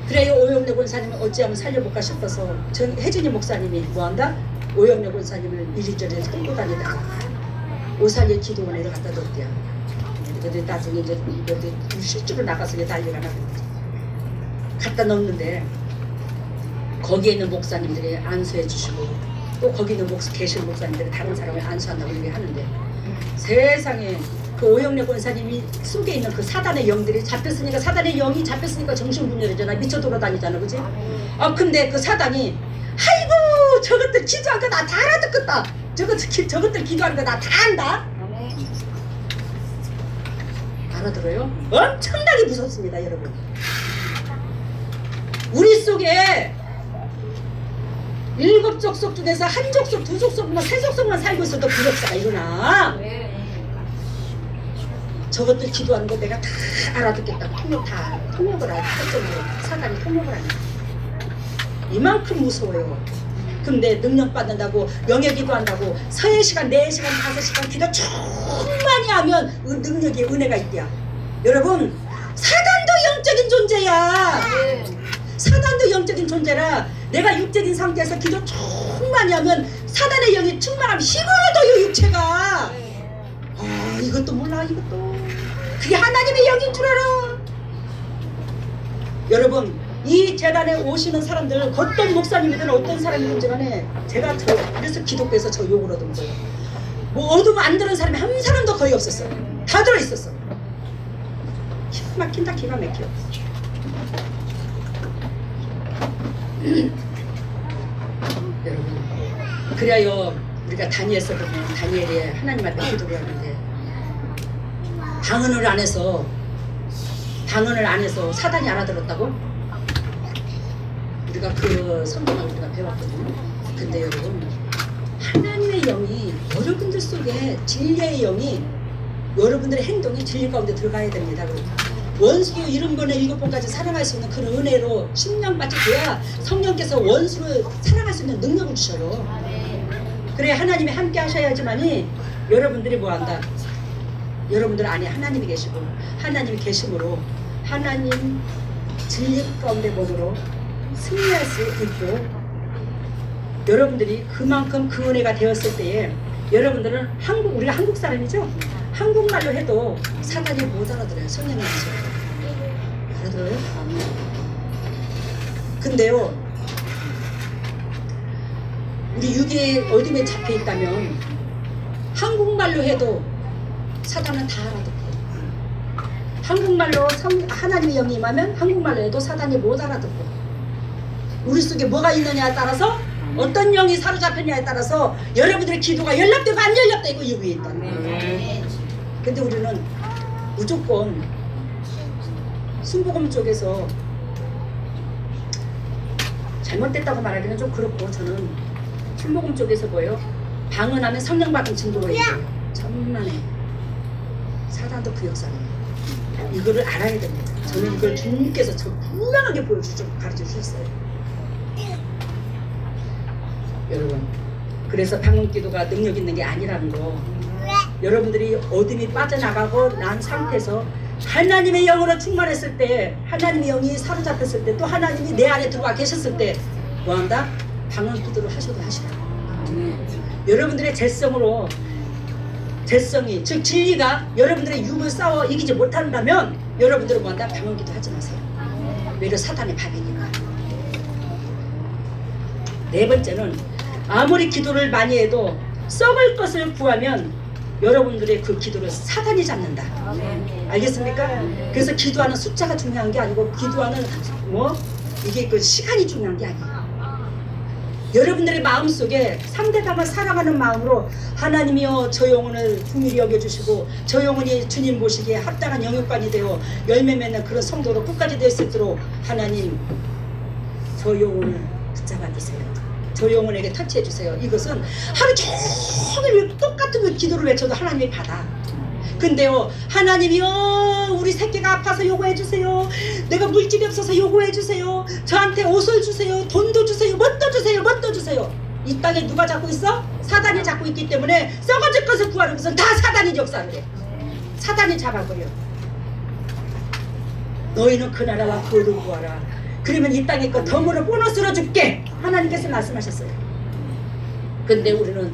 그래요. 오영래 권사님을 어찌하면 살려볼까 싶어서 혜진이 목사님이 뭐한다? 오영래 권사님을 이리저리 끌고 다니다가 오살리 기도원에 갖다 뒀대요. 그런데 나중에 이제 여기 실제로 나가서 난리가 나거든요. 갖다 넣는데 거기에 있는 목사님들이 안수해 주시고 또 거기 있는 계신 목사님들이 다른 사람을 안수한다고 얘기하는데 세상에 그 오영래 권사님이 속에 있는 그 사단의 영들이 잡혔으니까, 사단의 영이 잡혔으니까 정신분열이잖아. 미쳐 돌아다니잖아, 그지? 근데 그 사단이 아이고 저것들 기도한 거 나 다 알아듣겠다. 저것들 기도하는 거 나 다 안다. 알아들어요? 엄청나게 무섭습니다, 여러분. 우리 속에 7 족속 중에서 한 족속, 2 족속만, 3 족속만 살고 있어도 불역사가 일어나. 저것들 기도하는 거 내가 다 알아듣겠다고 통역을 할 정도로 사단이 통역을 합니다. 이만큼 무서워요. 근데 능력 받는다고, 영의 기도한다고 3시간, 4시간, 5시간 기도 충만히 하면 능력이, 은혜가 있대요. 여러분, 사단도 영적인 존재야. 사단도 영적인 존재라 내가 육적인 상태에서 기도 충만히 하면 사단의 영이 충만하면 힘을 얻어요, 육체가. 이것도 몰라, 이것도. 그게 하나님의 영인 줄 알아. 여러분, 이 재단에 오시는 사람들, 어떤 목사님이든 어떤 사람이든 간에 제가 그래서 기독교에서 저 욕을 얻은 거예요. 뭐 얻으면 안 되는 사람이 한 사람도 거의 없었어요. 다 들어있었어. 기가 막힌다, 기가 막혀. 여러분, 그래요 우리가 다니엘서 보면 다니엘이 하나님 앞에 기도를 하는데 방언을 안 해서 사단이 알아들었다고? 우리가 그 성경을 우리가 배웠거든요. 근데 여러분, 하나님의 영이 여러분들 속에, 진리의 영이 여러분들의 행동이 진리 가운데 들어가야 됩니다. 원수도 70번에 7번까지 사랑할 수 있는 그런 은혜로 심령받게 돼야 성령께서 원수를 사랑할 수 있는 능력을 주셔요. 그래 하나님이 함께 하셔야지만이 여러분들이 뭐한다? 여러분들 안에 하나님이 계시고, 하나님이 계심으로 하나님 진리 가운데 몸으로 승리할 수 있고, 여러분들이 그만큼 그 은혜가 되었을 때에 여러분들은 우리가 한국 사람이죠? 한국말로 해도 사단이 못 알아들어요. 성령이 아니셔서. 알아들어요? 근데요, 우리 육의 어둠에 잡혀 있다면 한국말로 해도 사단은 다 알아듣고, 한국말로 하나님의 영이 임하면 한국말로 해도 사단이 못 알아듣고, 우리 속에 뭐가 있느냐에 따라서, 어떤 영이 사로잡혔냐에 따라서 여러분들의 기도가 연락되고 안 연락되고 여기에 있다는 거예요. 근데 우리는 무조건 순복음 쪽에서 잘못됐다고 말하기는 좀 그렇고, 저는 순복음 쪽에서 뭐예요? 방언하면 성령 받은 증거가 있어요. 천만에 사단도 그 역사예요. 이거를 알아야 됩니다. 저는 이걸 주님께서 저 분명하게 가르쳐 주셨어요. 여러분, 그래서 방언 기도가 능력 있는 게 아니라는 거, 여러분들이 어둠이 빠져나가고 난 상태에서 하나님의 영으로 충만했을 때, 하나님의 영이 사로잡혔을 때, 또 하나님이 내 안에 들어와 계셨을 때 뭐한다? 방언 기도를 하셔도 하시라. 여러분들의 재성이, 즉 진리가 여러분들의 육을 싸워 이기지 못한다면 여러분들은 뭐한다? 방언 기도 하지 마세요. 왜냐면 사단의 밥이니까. 네 번째는, 아무리 기도를 많이 해도 썩을 것을 구하면 여러분들의 그 기도를 사단이 잡는다. 알겠습니까? 그래서 기도하는 숫자가 중요한 게 아니고, 기도하는 이게 그 시간이 중요한 게 아니에요. 여러분들의 마음속에 상대방을 사랑하는 마음으로, 하나님이여 저 영혼을 긍휼히 여겨주시고 저 영혼이 주님 보시기에 합당한 영육관이 되어 열매 맺는 그런 성도로 끝까지 될 수 있도록 하나님 저 영혼을 붙잡아 주세요. 저 영혼에게 터치해 주세요. 이것은 하루 종일 똑같은 그 기도를 외쳐도 하나님이 받아. 근데요, 하나님이요 우리 새끼가 아파서 요구해 주세요. 내가 물질이 없어서 요구해 주세요. 저한테 옷을 주세요. 돈도 주세요. 뭣도 주세요. 뭣도 주세요. 이 땅에 누가 잡고 있어? 사단이 잡고 있기 때문에 썩어질 것을 구하는 것은 다 사단이 역사를 해. 사단이 잡아버려. 너희는 그 나라와 그 의를 구하라. 그러면 이 땅에 거 덤으로 보너스로 줄게. 하나님께서 말씀하셨어요. 근데 우리는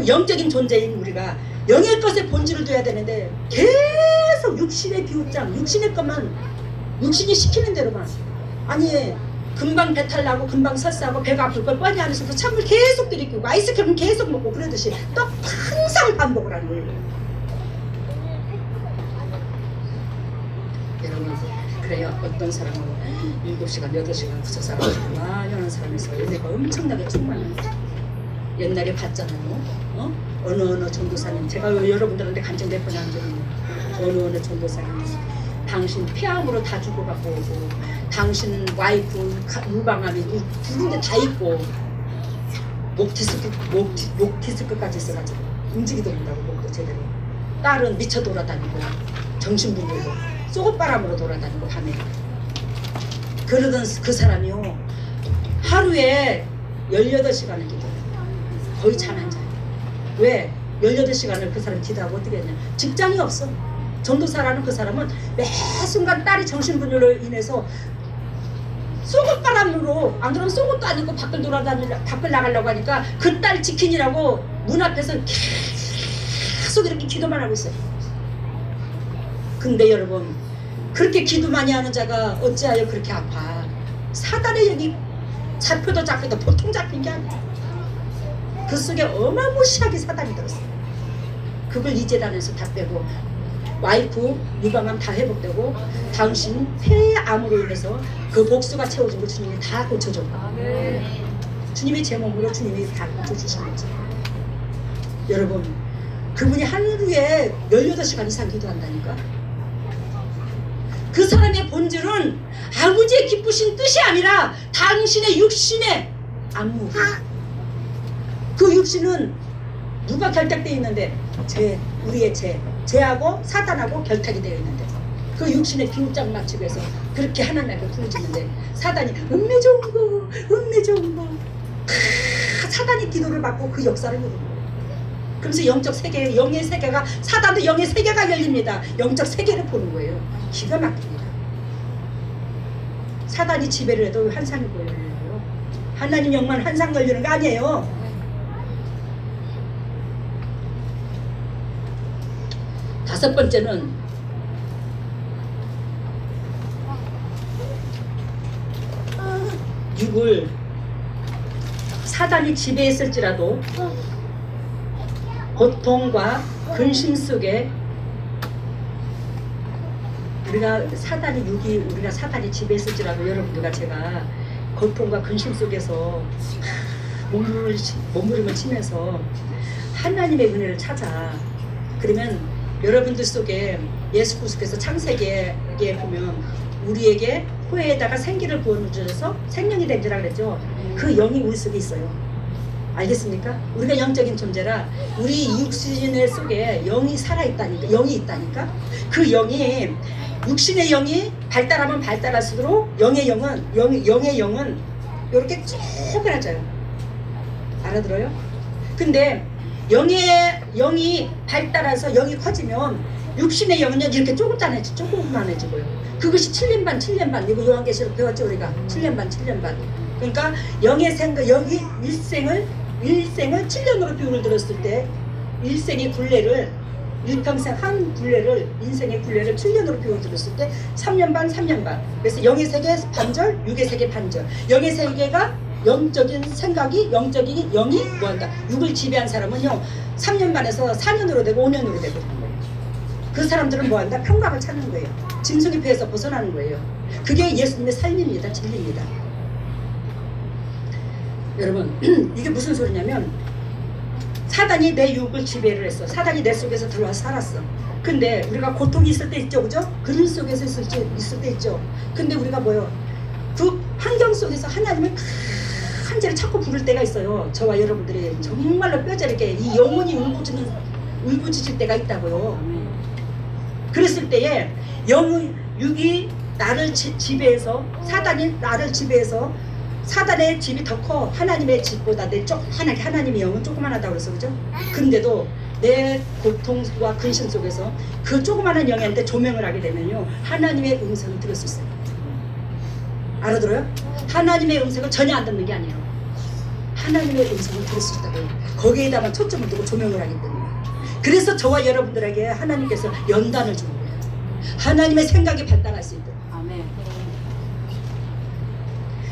영적인 존재인 우리가 영의 것에 본질을 둬야 되는데 계속 육신의 비웃장, 육신의 것만, 육신이 시키는 대로만, 아니 금방 배탈 나고 금방 설사하고 배가 아플 걸 뻔히 안에서도 찬물 계속 들이키고 아이스크림 계속 먹고 그러듯이 또 항상 항상 반복을 하는 거예요. 여러분, 그래요. 어떤 사람은 7시간, 8시간 붙여 살아가지고 많이 하는 사람이 있어요. 내가 엄청나게 충만한 옛날에 봤잖아요. 어느 전도사님, 제가 여러분들한테 간증 몇 번 한 적이 있는 어느 전도사님, 당신 폐암으로 다 죽어갖고 오고, 당신 와이프 유방암이 두 군데 다 있고, 목 디스크까지 있어가지고 움직이도 못하고 목도 제대로, 딸은 미쳐 돌아다니고 정신분열로 쏘고바람으로 돌아다니고 밤에. 그러던 그 사람이요, 하루에 18시간을 기도해요. 거의 잠 안 자요. 왜? 18시간을 그 사람 기도하고 어떻게 했냐, 직장이 없어. 전도사라는 그 사람은 매 순간 딸이 정신분열로 인해서 쏘고바람으로, 안 그러면 쏘고도 아니고 밖을 나가려고 하니까 그 딸 지키느라고 문 앞에서 계속 이렇게 기도만 하고 있어요. 근데 여러분, 그렇게 기도 많이 하는 자가 어찌하여 그렇게 아파? 사단의 영이 잡혀도 보통 잡힌 게 아니야. 그 속에 어마무시하게 사단이 들었어요. 그걸 이 재단에서 다 빼고, 와이프 유방암 다 회복되고, 당신 폐암으로 인해서 그 복수가 채워진 거 주님이 다 고쳐줬다. 주님이 제 몸으로 주님이 다 고쳐주신 거죠. 여러분, 그분이 하루에 18시간 이상 기도한다니까. 그 사람의 본질은 아버지의 기쁘신 뜻이 아니라 당신의 육신의 안무. 그 육신은 누가 결탁되어 있는데? 우리의 죄하고 사단하고 결탁이 되어 있는데, 그 육신의 빈짝 맞추기 위해서 그렇게 하나님께 부르짖는데, 사단이 음메 좋은 거 사단이 기도를 받고 그 역사를 누르는 거예요. 그러면서 영적 세계, 영의 세계가, 사단도 영의 세계가 열립니다. 영적 세계를 보는 거예요. 기가 막힙니다. 사단이 지배를 해도 환상이 보여요. 하나님 영만 환상 걸리는 거 아니에요. 다섯 번째는 육을 사단이 지배했을지라도 고통과 근심 속에 우리가 사단이 지배했을지라도, 여러분들과 제가 고통과 근심 속에서 몸부림을 치면서 하나님의 은혜를 찾아. 그러면 여러분들 속에 예수 그리스도께서 창세기에 보면 우리에게 코에다가 생기를 부어주셔서 생명이 된 지라 그랬죠. 그 영이 우리 속에 있어요. 알겠습니까? 우리가 영적인 존재라 우리 육신의 속에 영이 살아있다니까, 영이 있다니까. 그 영이, 육신의 영이 발달하면 발달할수록 영의 영은 이렇게 쪼그라져요. 알아들어요? 근데 영이 발달해서 영이 커지면 육신의 영은 이렇게 조그만해지고요. 그것이 7년 반, 이거 요한계시록 배웠죠 우리가. 7년 반. 그러니까 영의 생각, 영이 일생을 7년으로 비율을 들었을 때, 일생의 굴레를, 일평생 한 굴레를, 인생의 굴레를 7년으로 비율을 들었을 때 3년 반. 그래서 영의 세계 반절, 육의 세계 반절. 영의 세계가 영적인 생각이, 영적인 영이 뭐한다? 육을 지배한 사람은요 3년 반에서 4년으로 되고 5년으로 되고 그런 거예요. 그 사람들은 뭐한다? 평강을 찾는 거예요. 짐승의 폐에서 벗어나는 거예요. 그게 예수님의 삶입니다. 진리입니다. 여러분, 이게 무슨 소리냐면, 사단이 내 육을 지배를 했어. 사단이 내 속에서 들어와 살았어. 근데 우리가 고통이 있을 때 있죠, 그죠? 그런 속에서 있을 때 있죠. 근데 우리가 뭐요? 그 환경 속에서 하나님을 한자를 자꾸 부를 때가 있어요. 저와 여러분들이 정말로 뼈저리게 이 영혼이 울부짖을 때가 있다고요. 그랬을 때에 육이 나를 지배해서, 사단이 나를 지배해서, 사단의 집이 더 커. 하나님의 집보다 하나님의 영은 조그만하다고 그래서, 그죠? 근데도 내 고통과 근심 속에서 그 조그만한 영한테 조명을 하게 되면요 하나님의 음성을 들을 수 있어요. 알아들어요? 하나님의 음성을 전혀 안 듣는 게 아니에요. 하나님의 음성을 들을 수 있다고요. 거기에다가 초점을 두고 조명을 하기 때문에. 그래서 저와 여러분들에게 하나님께서 연단을 주는 거예요. 하나님의 생각이 발달할 수 있도록. 아멘.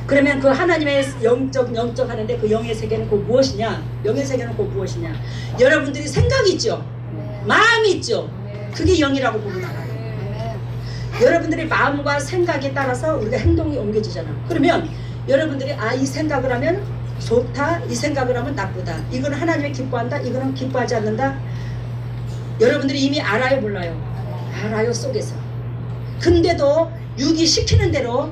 그러면 그 하나님의 영적 하는데 그 영의 세계는 그 무엇이냐? 영의 세계는 그 무엇이냐? 여러분들이 생각이 있죠? 마음이 있죠? 그게 영이라고 보면 알아요. 여러분들의 마음과 생각에 따라서 우리가 행동이 옮겨지잖아. 그러면 여러분들이 이 생각을 하면 좋다, 이 생각을 하면 나쁘다, 이거는 하나님이 기뻐한다, 이거는 기뻐하지 않는다. 여러분들이 이미 알아요, 몰라요? 알아요, 속에서. 근데도 유기시키는 대로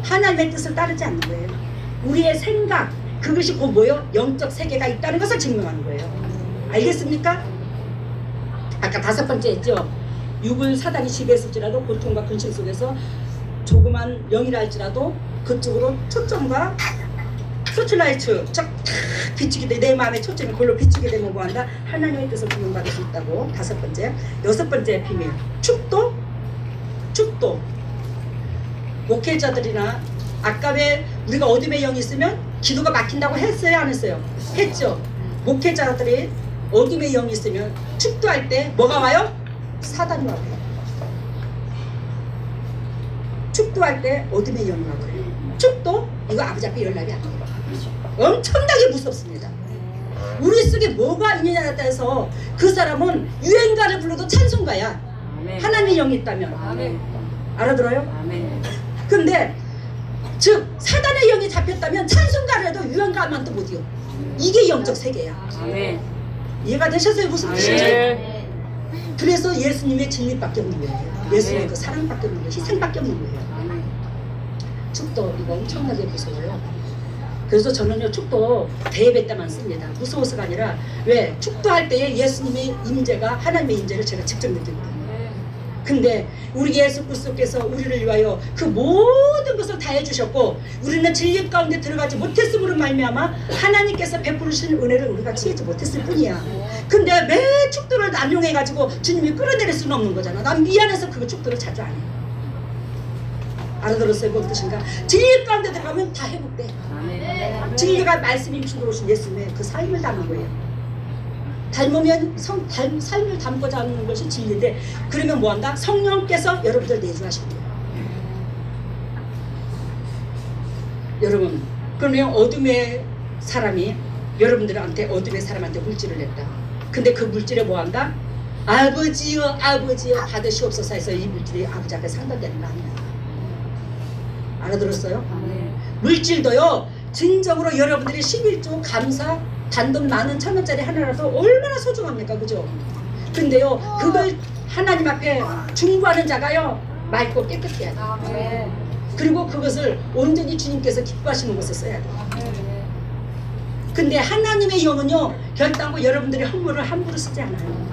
하나님의 뜻을 따르지 않는 거예요. 우리의 생각, 그것이 곧 뭐예요? 영적 세계가 있다는 것을 증명하는 거예요. 알겠습니까? 아까 5번째 했죠. 육을 사단이 지배했을지라도 고통과 근심 속에서 조그만 영이라 할지라도 그쪽으로 초점과 초출라이츠 쫙 비추게 돼. 내 마음의 초점이 그걸로 비추게 되면 뭐한다? 하나님의 뜻을 증명받을 수 있다고. 5번째. 6번째 비밀. 축도. 목회자들이나 아까 왜 우리가 어둠의 영이 있으면 기도가 막힌다고 했어요, 안 했어요? 했죠. 목회자들이 어둠의 영이 있으면 축도할 때 뭐가 와요? 사단이 와요. 축도할 때 어둠의 영이 와요. 축도? 이거 아버지 앞에 연락이 안 돼요. 엄청나게 무섭습니다. 우리 속에 뭐가 있느냐에 따라서 그 사람은 유행가를 불러도 찬송가야. 아멘. 하나님의 영이 있다면. 아멘. 알아들어요? 아멘. 근데 즉 사단의 영이 잡혔다면 찬송가를 해도 유행가만 또 못이요. 이게 영적 세계야. 아멘. 이해가 되셨어요? 무슨 뜻인지? 그래서 예수님의 진리밖에 없는 거예요. 예수님의 그 사랑밖에 없는 거예요. 희생밖에 없는 거예요. 축도 이거 엄청나게 무서워요. 그래서 저는요 축도 대예배 때만 씁니다. 무서워서가 아니라 왜 축도할 때에 예수님의 임재가 하나님의 임재를 제가 직접 느끼거든요. 근데 우리 예수 그리스도께서 우리를 위하여 그 모든 것을 다 해주셨고 우리는 진리 가운데 들어가지 못했음으로 말미암아 하나님께서 베푸르신 은혜를 우리가 취하지 못했을 뿐이야. 근데 매 축도를 남용해가지고 주님이 끌어내릴 수는 없는 거잖아. 난 미안해서 그 축도를 자주 안 해. 알아들었어요? 무슨 뜻인가? 진리 가운데 들어가면 다 회복돼. 진리가 말씀이 주도로신 예수님의 그 삶을 담는 거예요. 닮으면 삶을 담고자 하는 것이 진리인데 그러면 뭐한다? 성령께서 여러분들 내주하시는 거예요. 여러분 그러면 어둠의 사람이 여러분들한테 어둠의 사람한테 물질을 냈다. 근데 그 물질에 뭐한다? 아버지여 받으시옵소서 해서 이 물질이 아버지 앞에 상달되는 거 아니야. 알아들었어요? 물질도요 진정으로 여러분들이 11조 감사 단돈 10,000원짜리 하나라도 얼마나 소중합니까? 그죠? 근데요 그걸 하나님 앞에 중보하는 자가요 맑고 깨끗해야 돼. 그리고 그것을 온전히 주님께서 기뻐하시는 것을 써야 돼. 근데 하나님의 영은요 결단코 여러분들이 헌물을 함부로 쓰지 않아요.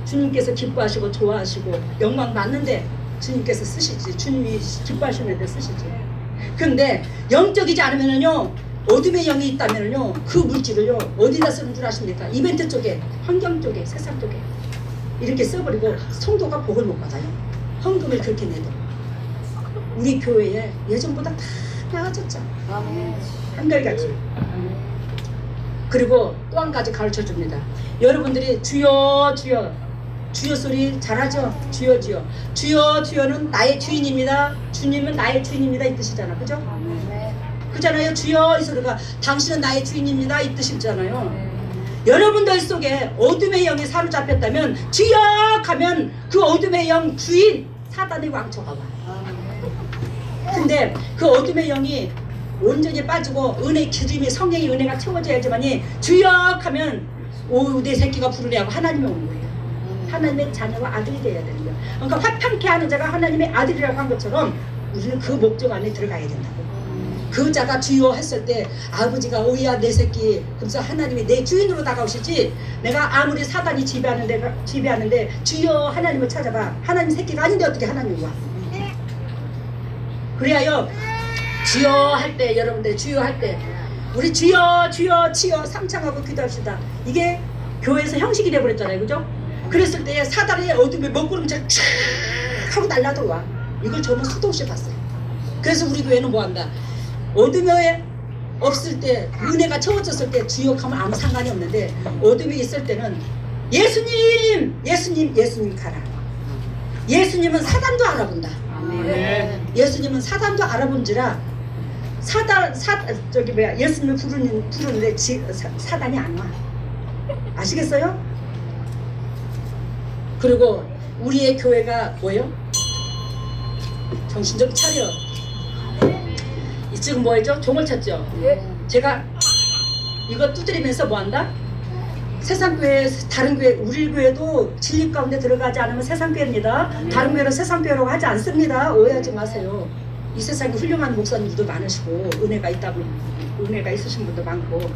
주님께서 기뻐하시고 좋아하시고 영광 받는데 주님께서 쓰시지. 주님이 기뻐하시는데 쓰시지. 근데 영적이지 않으면은요 어둠의 영이 있다면은요 그 물질을요 어디다 쓰는 줄 아십니까? 이벤트 쪽에, 환경 쪽에, 세상 쪽에 이렇게 써버리고 성도가 복을 못 받아요. 헌금을 그렇게 내도. 우리 교회에 예전보다 다 나아졌죠. 한결같이. 그리고 또 한 가지 가르쳐 줍니다. 여러분들이 주여 소리 잘하죠? 주여는 나의 주인입니다. 주님은 나의 주인입니다. 이 뜻이잖아. 그죠? 그잖아요. 주여 이 소리가 당신은 나의 주인입니다. 이 뜻이잖아요. 여러분들 속에 어둠의 영이 사로잡혔다면 주여 하면 그 어둠의 영 주인 사단의 왕초가 와. 근데 그 어둠의 영이 온전히 빠지고 은혜 기름이 성령의 은혜가 채워져야지만이 주여 하면 오 내 새끼가 부르네 하고 하나님이 오는 거예요. 하나님의 자녀와 아들이 되어야 되는 거예요. 그러니까 화평케 하는 자가 하나님의 아들이라고 한 것처럼 우리는 그 목적 안에 들어가야 된다고. 그 자가 주여 했을 때 아버지가 오야 내 새끼 그래서 하나님이 내 주인으로 다가오시지. 내가 아무리 사단이 지배하는데 주여 하나님을 찾아봐. 하나님 새끼가 아닌데 어떻게 하나님이 와. 그래야요 주여 할 때 여러분들 주여 할 때 우리 주여 삼창하고 기도합시다. 이게 교회에서 형식이 돼버렸잖아요. 그죠? 그랬을 때 사단의 어둠에 먹구름처럼 쫙 하고 날라들어와. 이걸 저는 수도 없이 봤어요. 그래서 우리 교회는 뭐한다? 어둠에 없을 때 은혜가 채워졌을 때 주역하면 아무 상관이 없는데 어둠이 있을 때는 예수님 가라. 예수님은 사단도 알아본다. 예수님은 사단도 알아본지라 예수님을 부르는데 사단이 안 와. 아시겠어요? 그리고 우리의 교회가 뭐예요? 정신 좀 차려. 지금 뭐였죠? 종을 쳤죠? 제가 이거 두드리면서 뭐한다? 세상 교회, 다른 교회, 우리 교회도 진리 가운데 들어가지 않으면 세상 교회입니다. 다른 교회는 세상 교회라고 하지 않습니다. 오해하지 마세요. 이 세상에 훌륭한 목사님들도 많으시고 은혜가 있으신 분도 많고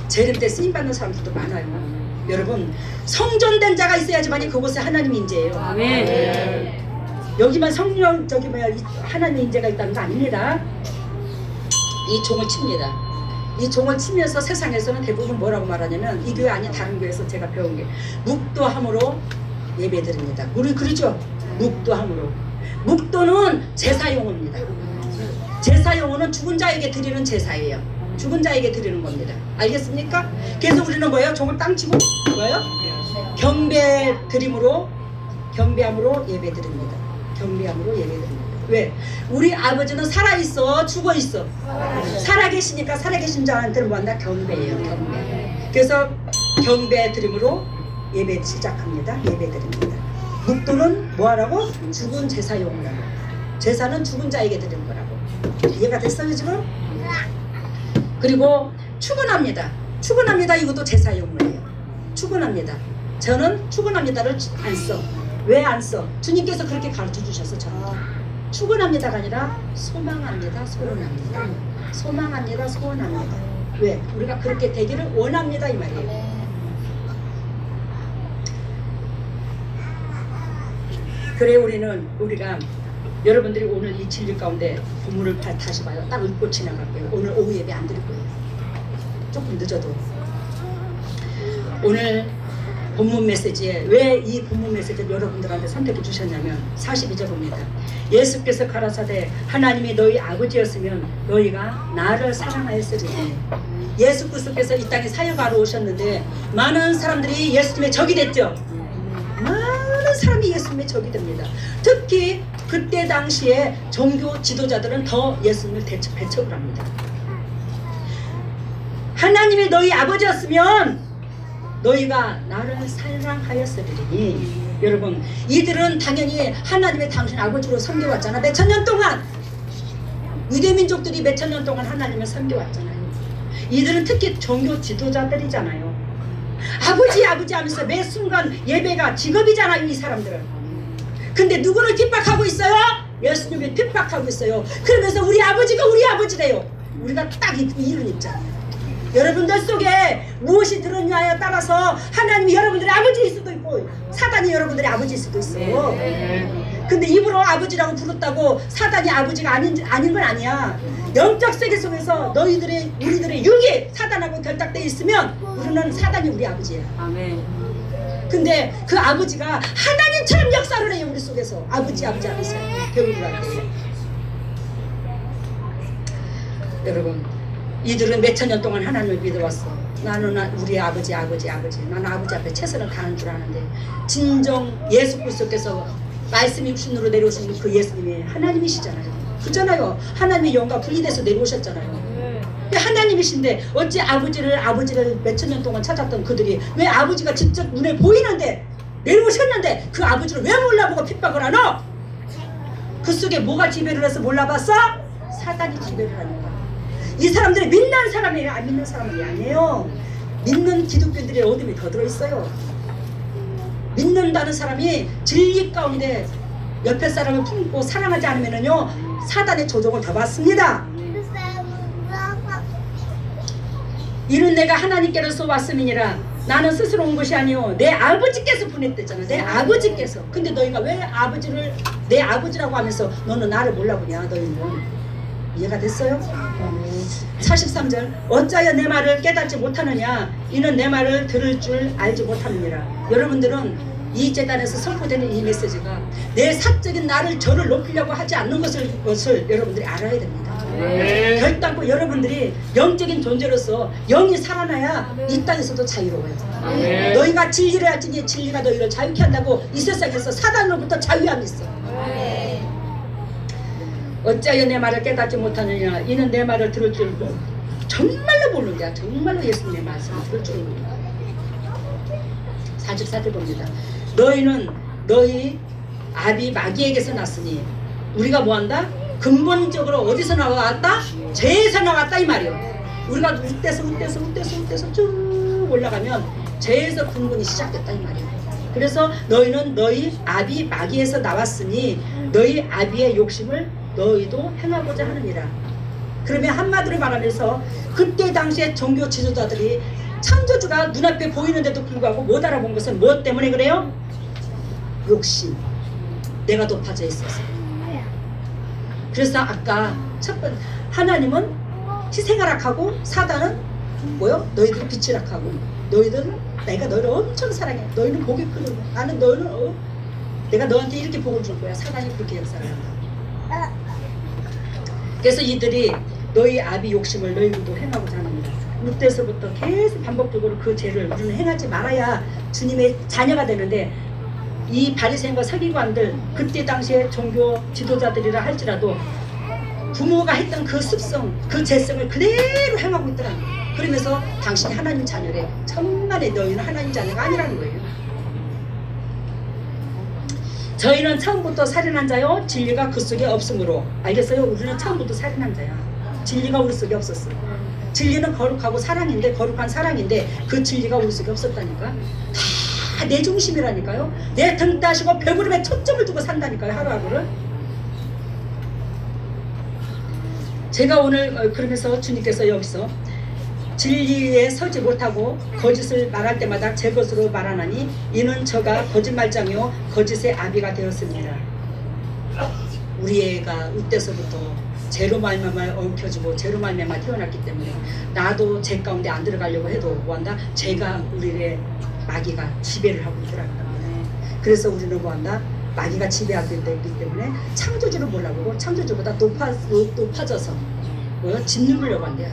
재림 때 쓰임 받는 사람들도 많아요. 여러분, 성전된 자가 있어야지만이 그곳에 하나님의 인재예요. 아멘. 여기만 성령 하나님의 인재가 있다는 거 아닙니다. 이 종을 칩니다. 이 종을 치면서 세상에서는 대부분 뭐라고 말하냐면, 이 교회 아닌 다른 교회에서 제가 배운 게 묵도함으로 예배드립니다. 우리 그러죠? 묵도함으로. 묵도는 제사용어입니다. 제사용어는 죽은 자에게 드리는 제사예요. 죽은 자에게 드리는 겁니다. 알겠습니까? 그래서 우리는 뭐예요? 종을 땅 치고 뭐예요? 경배함으로 예배드립니다. 경배함으로 예배드립니다. 왜? 우리 아버지는 살아있어, 죽어있어? 살아계시니까 살아계신 자한테는 뭐한다? 경배예요. 경배. 그래서 경배 드림으로 예배 시작합니다. 예배 드립니다. 묵도는 뭐하라고? 죽은 제사용이라고. 제사는 죽은 자에게 드리는 거라고. 이해가 됐어요 지금? 그리고 출근합니다. 출근합니다. 이것도 제사용이에요. 출근합니다. 저는 출근합니다를 안 써. 왜 안 써? 주님께서 그렇게 가르쳐 주셔서 저는 출근합니다가 아니라 소망합니다. 소원합니다. 소망합니다. 소원합니다. 왜? 우리가 그렇게 되기를 원합니다 이 말이에요. 그래 우리가 여러분들이 오늘 이 진리 가운데 본문을 다시 봐요. 딱 읽고 지나갈게요. 오늘 오후 예배 안 드릴 거예요. 조금 늦어도. 오늘 본문 메시지에 왜 이 본문 메시지를 여러분들한테 선택해 주셨냐면 42절 봅니다. 예수께서 가라사대 하나님이 너희 아버지였으면 너희가 나를 사랑하였으리니. 예수 그리스도께서 이 땅에 사역하러 오셨는데 많은 사람들이 예수님의 적이 됐죠. 많은 사람이 예수님의 적이 됩니다. 특히 그때 당시에 종교 지도자들은 더 예수님을 배척을 합니다. 하나님이 너희 아버지였으면 너희가 나를 사랑하였으리니. 여러분, 이들은 당연히 하나님의 당신 아버지로 섬겨왔잖아. 몇천 년 동안 유대민족들이 몇천 년 동안 하나님을 섬겨왔잖아요. 이들은 특히 종교 지도자들이잖아요. 아버지 하면서 매 순간 예배가 직업이잖아요 이 사람들은. 근데 누구를 핍박하고 있어요? 예수님을 핍박하고 있어요. 그러면서 우리 아버지가 우리 아버지래요. 우리가 딱 이런 입장. 여러분들 속에 무엇이 들었냐에 따라서 하나님이 여러분들의 아버지일 수도 있고 사단이 여러분들의 아버지일 수도 있어요. 근데 입으로 아버지라고 부르다고 사단이 아버지가 아닌 건 아니야. 영적 세계 속에서 우리들의 육이 사단하고 결탁되어 있으면 우리는 사단이 우리 아버지야. 아멘. 근데 그 아버지가 하나님처럼 역사를 해요. 우리 속에서 아버지 하면서 배우를 할 때. 여러분, 이들은 몇천 년 동안 하나님을 믿어왔어. 나는 우리 아버지. 나는 아버지 앞에 최선을 다하는 줄 아는데 진정 예수 그리스도께서 말씀이 육신으로 내려오신 그 예수님이 하나님이시잖아요. 그잖아요. 하나님의 영과 분리돼서 내려오셨잖아요. 하나님이신데 어찌 아버지를 몇천 년 동안 찾았던 그들이 왜 아버지가 직접 눈에 보이는데 내려오셨는데 그 아버지를 왜 몰라보고 핍박을 하노? 그 속에 뭐가 지배를 해서 몰라봤어? 사단이 지배를 하는 거야. 이 사람들이 믿는 사람이에요? 안 믿는 사람이 아니에요. 믿는 기독교인들의 어둠이 더 들어있어요. 믿는다는 사람이 진리 가운데 옆에 사람을 품고 사랑하지 않으면요 사단의 조종을 더 받습니다. 이는 내가 하나님께로서 왔음이니라. 나는 스스로 온 것이 아니오 내 아버지께서 보냈댔잖아. 내 아버지께서. 근데 너희가 왜 아버지를 내 아버지라고 하면서 너는 나를 몰라보냐. 너희는 이해가 됐어요? 43절 어찌하여 내 말을 깨닫지 못하느냐. 이는 내 말을 들을 줄 알지 못하느니라. 여러분들은 이 재단에서 선포되는 이 메시지가 내 사적인 저를 높이려고 하지 않는 것을 여러분들이 알아야 됩니다. 네. 결단코 여러분들이 영적인 존재로서 영이 살아나야 이 땅에서도 자유로워요. 네. 너희가 진리를 알지니 진리가 너희를 자유케 한다고 이 세상에서 사단으로부터 자유함이 있어. 어찌하여 내 말을 깨닫지 못하느냐. 이는 내 말을 들을 줄 정말로 모르는 자야. 정말로 예수님의 말씀을 들을 줄 모르는 자야. 44절 봅니다. 너희는 너희 아비 마귀에게서 났으니. 우리가 뭐한다? 근본적으로 어디서 나왔다? 죄에서 나왔다 이 말이요. 우리가 웃대서 쭉 올라가면 죄에서 근본이 시작됐다 이 말이에요. 그래서 너희는 너희 아비 마귀에서 나왔으니 너희 아비의 욕심을 너희도 행하고자 하느니라. 그러면 한마디로 말하면서 그때 당시에 종교 지도자들이 창조주가 눈앞에 보이는데도 불구하고 못 알아본 것은 무엇 때문에 그래요? 욕심. 내가 높아져 있어서. 그래서 아까 첫 번째 하나님은 희생하락하고 사단은 뭐요? 너희들은 빛이락하고 너희들은 내가 너를 엄청 사랑해. 너희는 복이 크고 나는 너는 내가 너한테 이렇게 복을 줄 거야. 사단이 그렇게 역사를 한다. 그래서 이들이 너희 아비 욕심을 너희들도 행하고자 합니다. 6대에서부터 계속 반복적으로 그 죄를 우리는 행하지 말아야 주님의 자녀가 되는데 이 바리새인과 서기관들 그때 당시에 종교 지도자들이라 할지라도 부모가 했던 그 습성, 그 죄성을 그대로 행하고 있더라. 그러면서 당신이 하나님 자녀래. 천만에 너희는 하나님 자녀가 아니라는 거예요. 저희는 처음부터 살인한 자요 진리가 그 속에 없으므로. 알겠어요? 우리는 처음부터 살인한 자야. 진리가 우리 속에 없었어. 진리는 거룩하고 사랑인데 거룩한 사랑인데 그 진리가 우리 속에 없었다니까. 다 내 중심이라니까요. 내 등 따시고 벽으로에 초점을 두고 산다니까요. 하루하루를. 제가 오늘 그러면서 주님께서 여기서 진리에 서지 못하고 거짓을 말할 때마다 제 것으로 말하나니 이는 저가 거짓말장이요 거짓의 아비가 되었습니다. 우리 애가 이때서부터 죄로 말미암아 엉켜지고 죄로 말미암아 태어났기 때문에 나도 죄 가운데 안 들어가려고 해도 뭐한다? 죄가 우리의 마귀가 지배를 하고 있더라고요. 그래서 우리는 뭐한다? 마귀가 지배하고 있기 때문에 창조주를 몰라보고 창조주보다 높아져서 뭐요? 짓누르려고 한대요.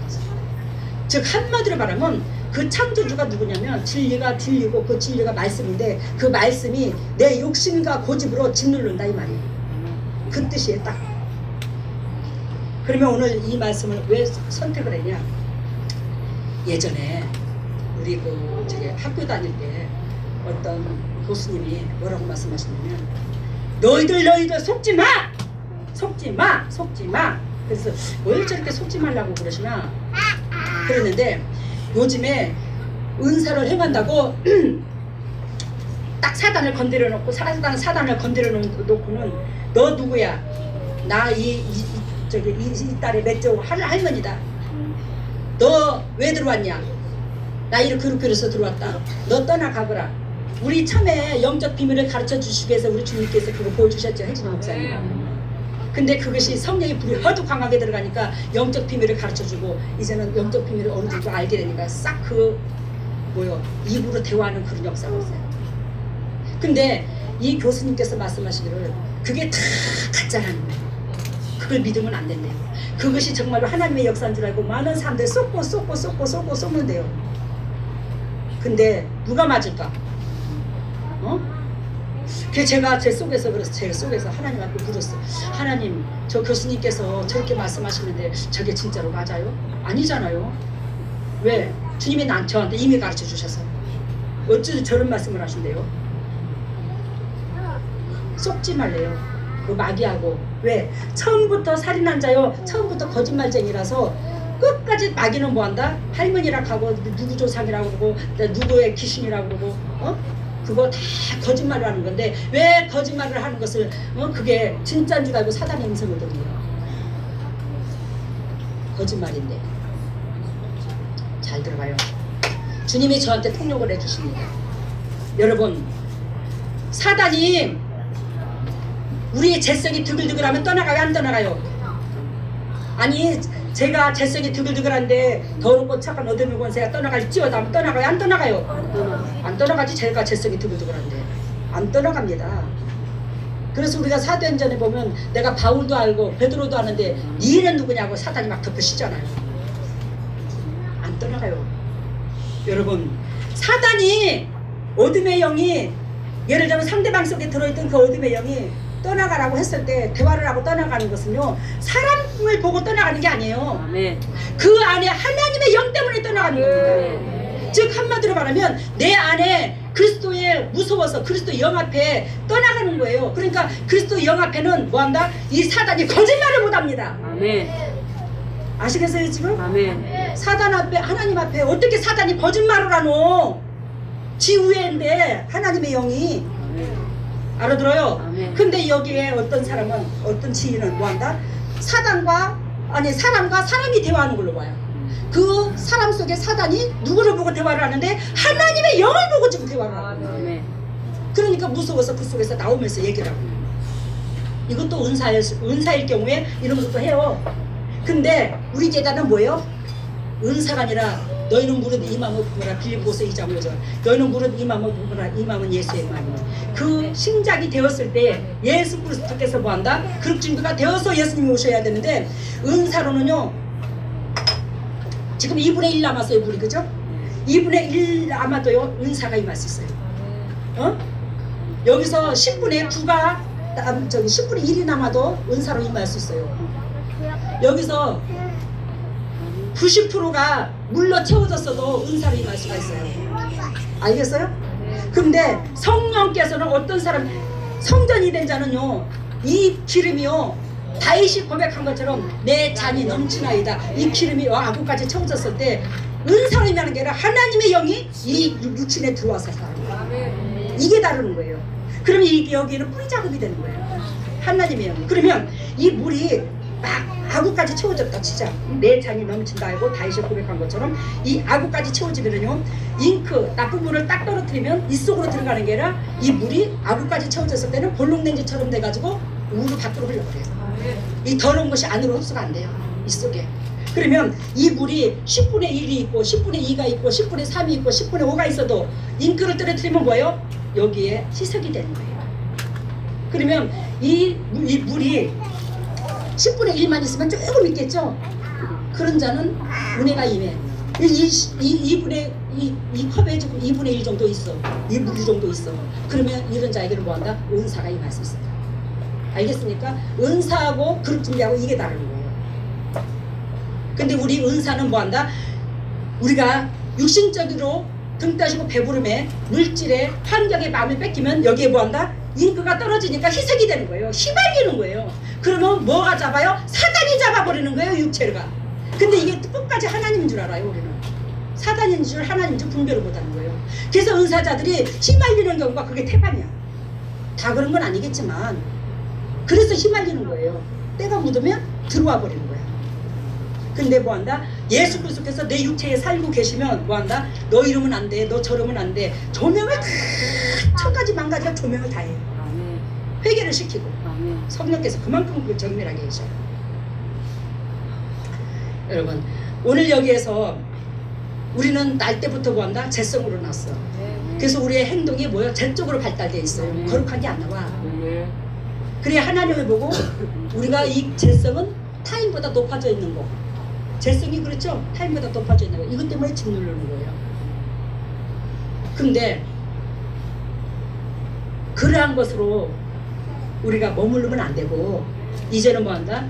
즉 한마디로 말하면 그 창조주가 누구냐면 진리가 진리고 그 진리가 말씀인데 그 말씀이 내 욕심과 고집으로 짓누른다 이 말이에요. 그 뜻이에요 딱. 그러면 오늘 이 말씀을 왜 선택을 했냐? 예전에 우리 저기 학교 다닐 때 어떤 교수님이 뭐라고 말씀하시냐면 너희들 속지 마! 속지 마! 속지 마! 그래서 왜 저렇게 속지 말라고 그러시나? 그랬는데 요즘에 은사를 행한다고 딱 사단을 건드려 놓고 사단을 건드려 놓고는 너 누구야? 나 이 딸의 맷조 할머니다. 너 왜 들어왔냐? 나 이렇게 해서 들어왔다. 너 떠나가거라. 우리 처음에 영적 비밀을 가르쳐 주시기 위해서 우리 주님께서 그거 보여주셨죠. 혜진 목사님. 근데 그것이 성령의 불이 하도 강하게 들어가니까 영적 비밀을 가르쳐주고 이제는 영적 비밀을 어느 정도 알게 되니까 싹 입으로 대화하는 그런 역사가 있어요. 근데 이 교수님께서 말씀하시기를 그게 다 가짜라는 거예요. 그걸 믿으면 안 된대요. 그것이 정말로 하나님의 역사인 줄 알고 많은 사람들 쏟는데요. 근데 누가 맞을까? 그래서 제가 제 속에서 하나님 앞에 물었어. 하나님, 저 교수님께서 저렇게 말씀하시는데 저게 진짜로 맞아요? 아니잖아요. 왜? 주님이 저한테 이미 가르쳐 주셔서 어찌 저런 말씀을 하신대요? 속지 말래요. 그 마귀하고. 왜? 처음부터 살인한 자요 처음부터 거짓말쟁이라서 끝까지 마귀는 뭐한다? 할머니라고 하고 누구 조상이라고 그러고 누구의 귀신이라고 그러고 그거 다 거짓말을 하는 건데 왜 거짓말을 하는 것을 그게 진짜인 줄 알고 사단의 음성을 들어요. 거짓말인데. 잘 들어봐요. 주님이 저한테 통역을 해주십니다. 여러분, 사단이 우리의 재성이 드글드글하면 떠나가요? 안 떠나가요? 아니, 제가 재성이 드글드글한데 더럽고 착한 어둠의 권세가 떠나갈지어다 하면 떠나가요? 안 떠나가요? 안 떠나가지. 제가 재성이 드글드글한데 안 떠나갑니다. 그래서 우리가 사도행전에 보면 내가 바울도 알고 베드로도 아는데 니는 누구냐고 사단이 막 덮으시잖아요. 안 떠나가요. 여러분, 사단이 어둠의 영이 예를 들면 상대방 속에 들어있던 그 어둠의 영이 떠나가라고 했을 때 대화를 하고 떠나가는 것은요 사람을 보고 떠나가는 게 아니에요. 아멘. 그 안에 하나님의 영 때문에 떠나가는 겁니다. 즉 한마디로 말하면 내 안에 그리스도의 무서워서 그리스도 영 앞에 떠나가는 거예요. 그러니까 그리스도 영 앞에는 뭐한다? 이 사단이 거짓말을 못합니다. 아멘. 아시겠어요 지금? 아멘. 사단 앞에 하나님 앞에 어떻게 사단이 거짓말을 하노? 지우에인데 하나님의 영이 아멘. 알아들어요? 아멘. 근데 여기에 어떤 사람은 어떤 지인은 뭐한다? 사람과 사람이 대화하는 걸로 봐요. 그 사람 속에 사단이 누구를 보고 대화를 하는데 하나님의 영을 보고 지금 대화를 하고 아멘. 그러니까 무서워서 그 속에서 나오면서 얘기를 하고 이것도 은사일 경우에 이런 것도 해요. 근데 우리 제자는 뭐예요? 은사가 아니라 너희는 무릇 이 마음을 부어라. 빌립보서 2장 5절 너희는 무릇 이 마음을 부어라. 이 마음은 예수의 마음이니 그 신작이 되었을 때 예수 그리스도께서 뭐한다? 그룹 준비가 되어서 예수님이 오셔야 되는데 은사로는요 지금 2분의 1 남았어요 우리 그죠? 2분의 1 남아도요 은사가 임할 수 있어요. 어? 여기서 10분의 9가 10분의 1이 남아도 은사로 임할 수 있어요. 여기서 90%가 물로 채워졌어도 은사로 임할 수가 있어요. 알겠어요? 근데 성령께서는 어떤 사람 성전이 된 자는요 이 기름이요 다윗이 고백한 것처럼 내 잔이 넘치나이다. 이 기름이 아구까지 채워졌을 때 은사로 임하는 게 아니라 하나님의 영이 이 육신에 들어와서 살아요. 이게 다르는 거예요. 그러면 여기는 뿌리 작업이 되는 거예요. 하나님의 영. 그러면 이 물이 막 아구까지 채워졌다 치자. 내 잔이 넘친다 하고 다윗이 고백한 것처럼 이 아구까지 채워지면요 잉크 나쁜 물을 딱 떨어뜨리면 이 속으로 들어가는 게 아니라 이 물이 아구까지 채워졌을 때는 볼록냉지처럼 돼가지고 우로 밖으로 흘러버려요. 이 더러운 것이 안으로 흡수가 안 돼요. 이 속에. 그러면 이 물이 10분의 1이 있고 10분의 2가 있고 10분의 3이 있고 10분의 5가 있어도 잉크를 떨어뜨리면 뭐예요? 여기에 희석이 되는 거예요. 그러면 이 물이 10분의 1만 있으면 조금 있겠죠? 그런 자는 은혜가 임해. 이 컵에 지금 2분의 1 정도 있어. 이 물 정도 있어. 그러면 이런 자에게는 뭐한다? 은사가 임할 수 있어요. 알겠습니까? 은사하고 그룹 준비하고 이게 다른 거예요. 근데 우리 은사는 뭐한다? 우리가 육신적으로 등 따시고 배부름에 물질에 환경에 마음을 뺏기면 여기에 뭐한다? 잉크가 떨어지니까 희석이 되는 거예요. 휘발리는 거예요. 그러면 뭐가 잡아요? 사단이 잡아버리는 거예요. 육체가. 근데 이게 끝까지 하나님인 줄 알아요. 우리는 사단인 줄 하나님인 줄 분별을 못하는 거예요. 그래서 은사자들이 휘말리는 경우가 그게 태반이야. 다 그런 건 아니겠지만 그래서 휘말리는 거예요. 때가 묻으면 들어와 버리는 거야. 근데 뭐한다? 예수 그리스도께서 내 육체에 살고 계시면 뭐한다? 너 이러면 안 돼. 너 저러면 안 돼. 조명을 다 천가지 만가지가 조명을 다 해요. 아멘. 회개를 시키고 아멘. 성령께서 그만큼 그 정밀하게 해주셔요. 여러분 오늘 여기에서 우리는 날 때부터 뭐한다? 죄성으로 났어. 그래서 우리의 행동이 뭐예요? 죄적으로 발달되어 있어요. 거룩한 게 안 나와. 그래 하나님을 보고 우리가 이 죄성은 타인보다 높아져 있는 거. 죄성이 그렇죠? 타인보다 높아져 있는 거. 이것 때문에 짓누르는 거예요. 근데 그러한 것으로 우리가 머무르면 안 되고 이제는 뭐한다?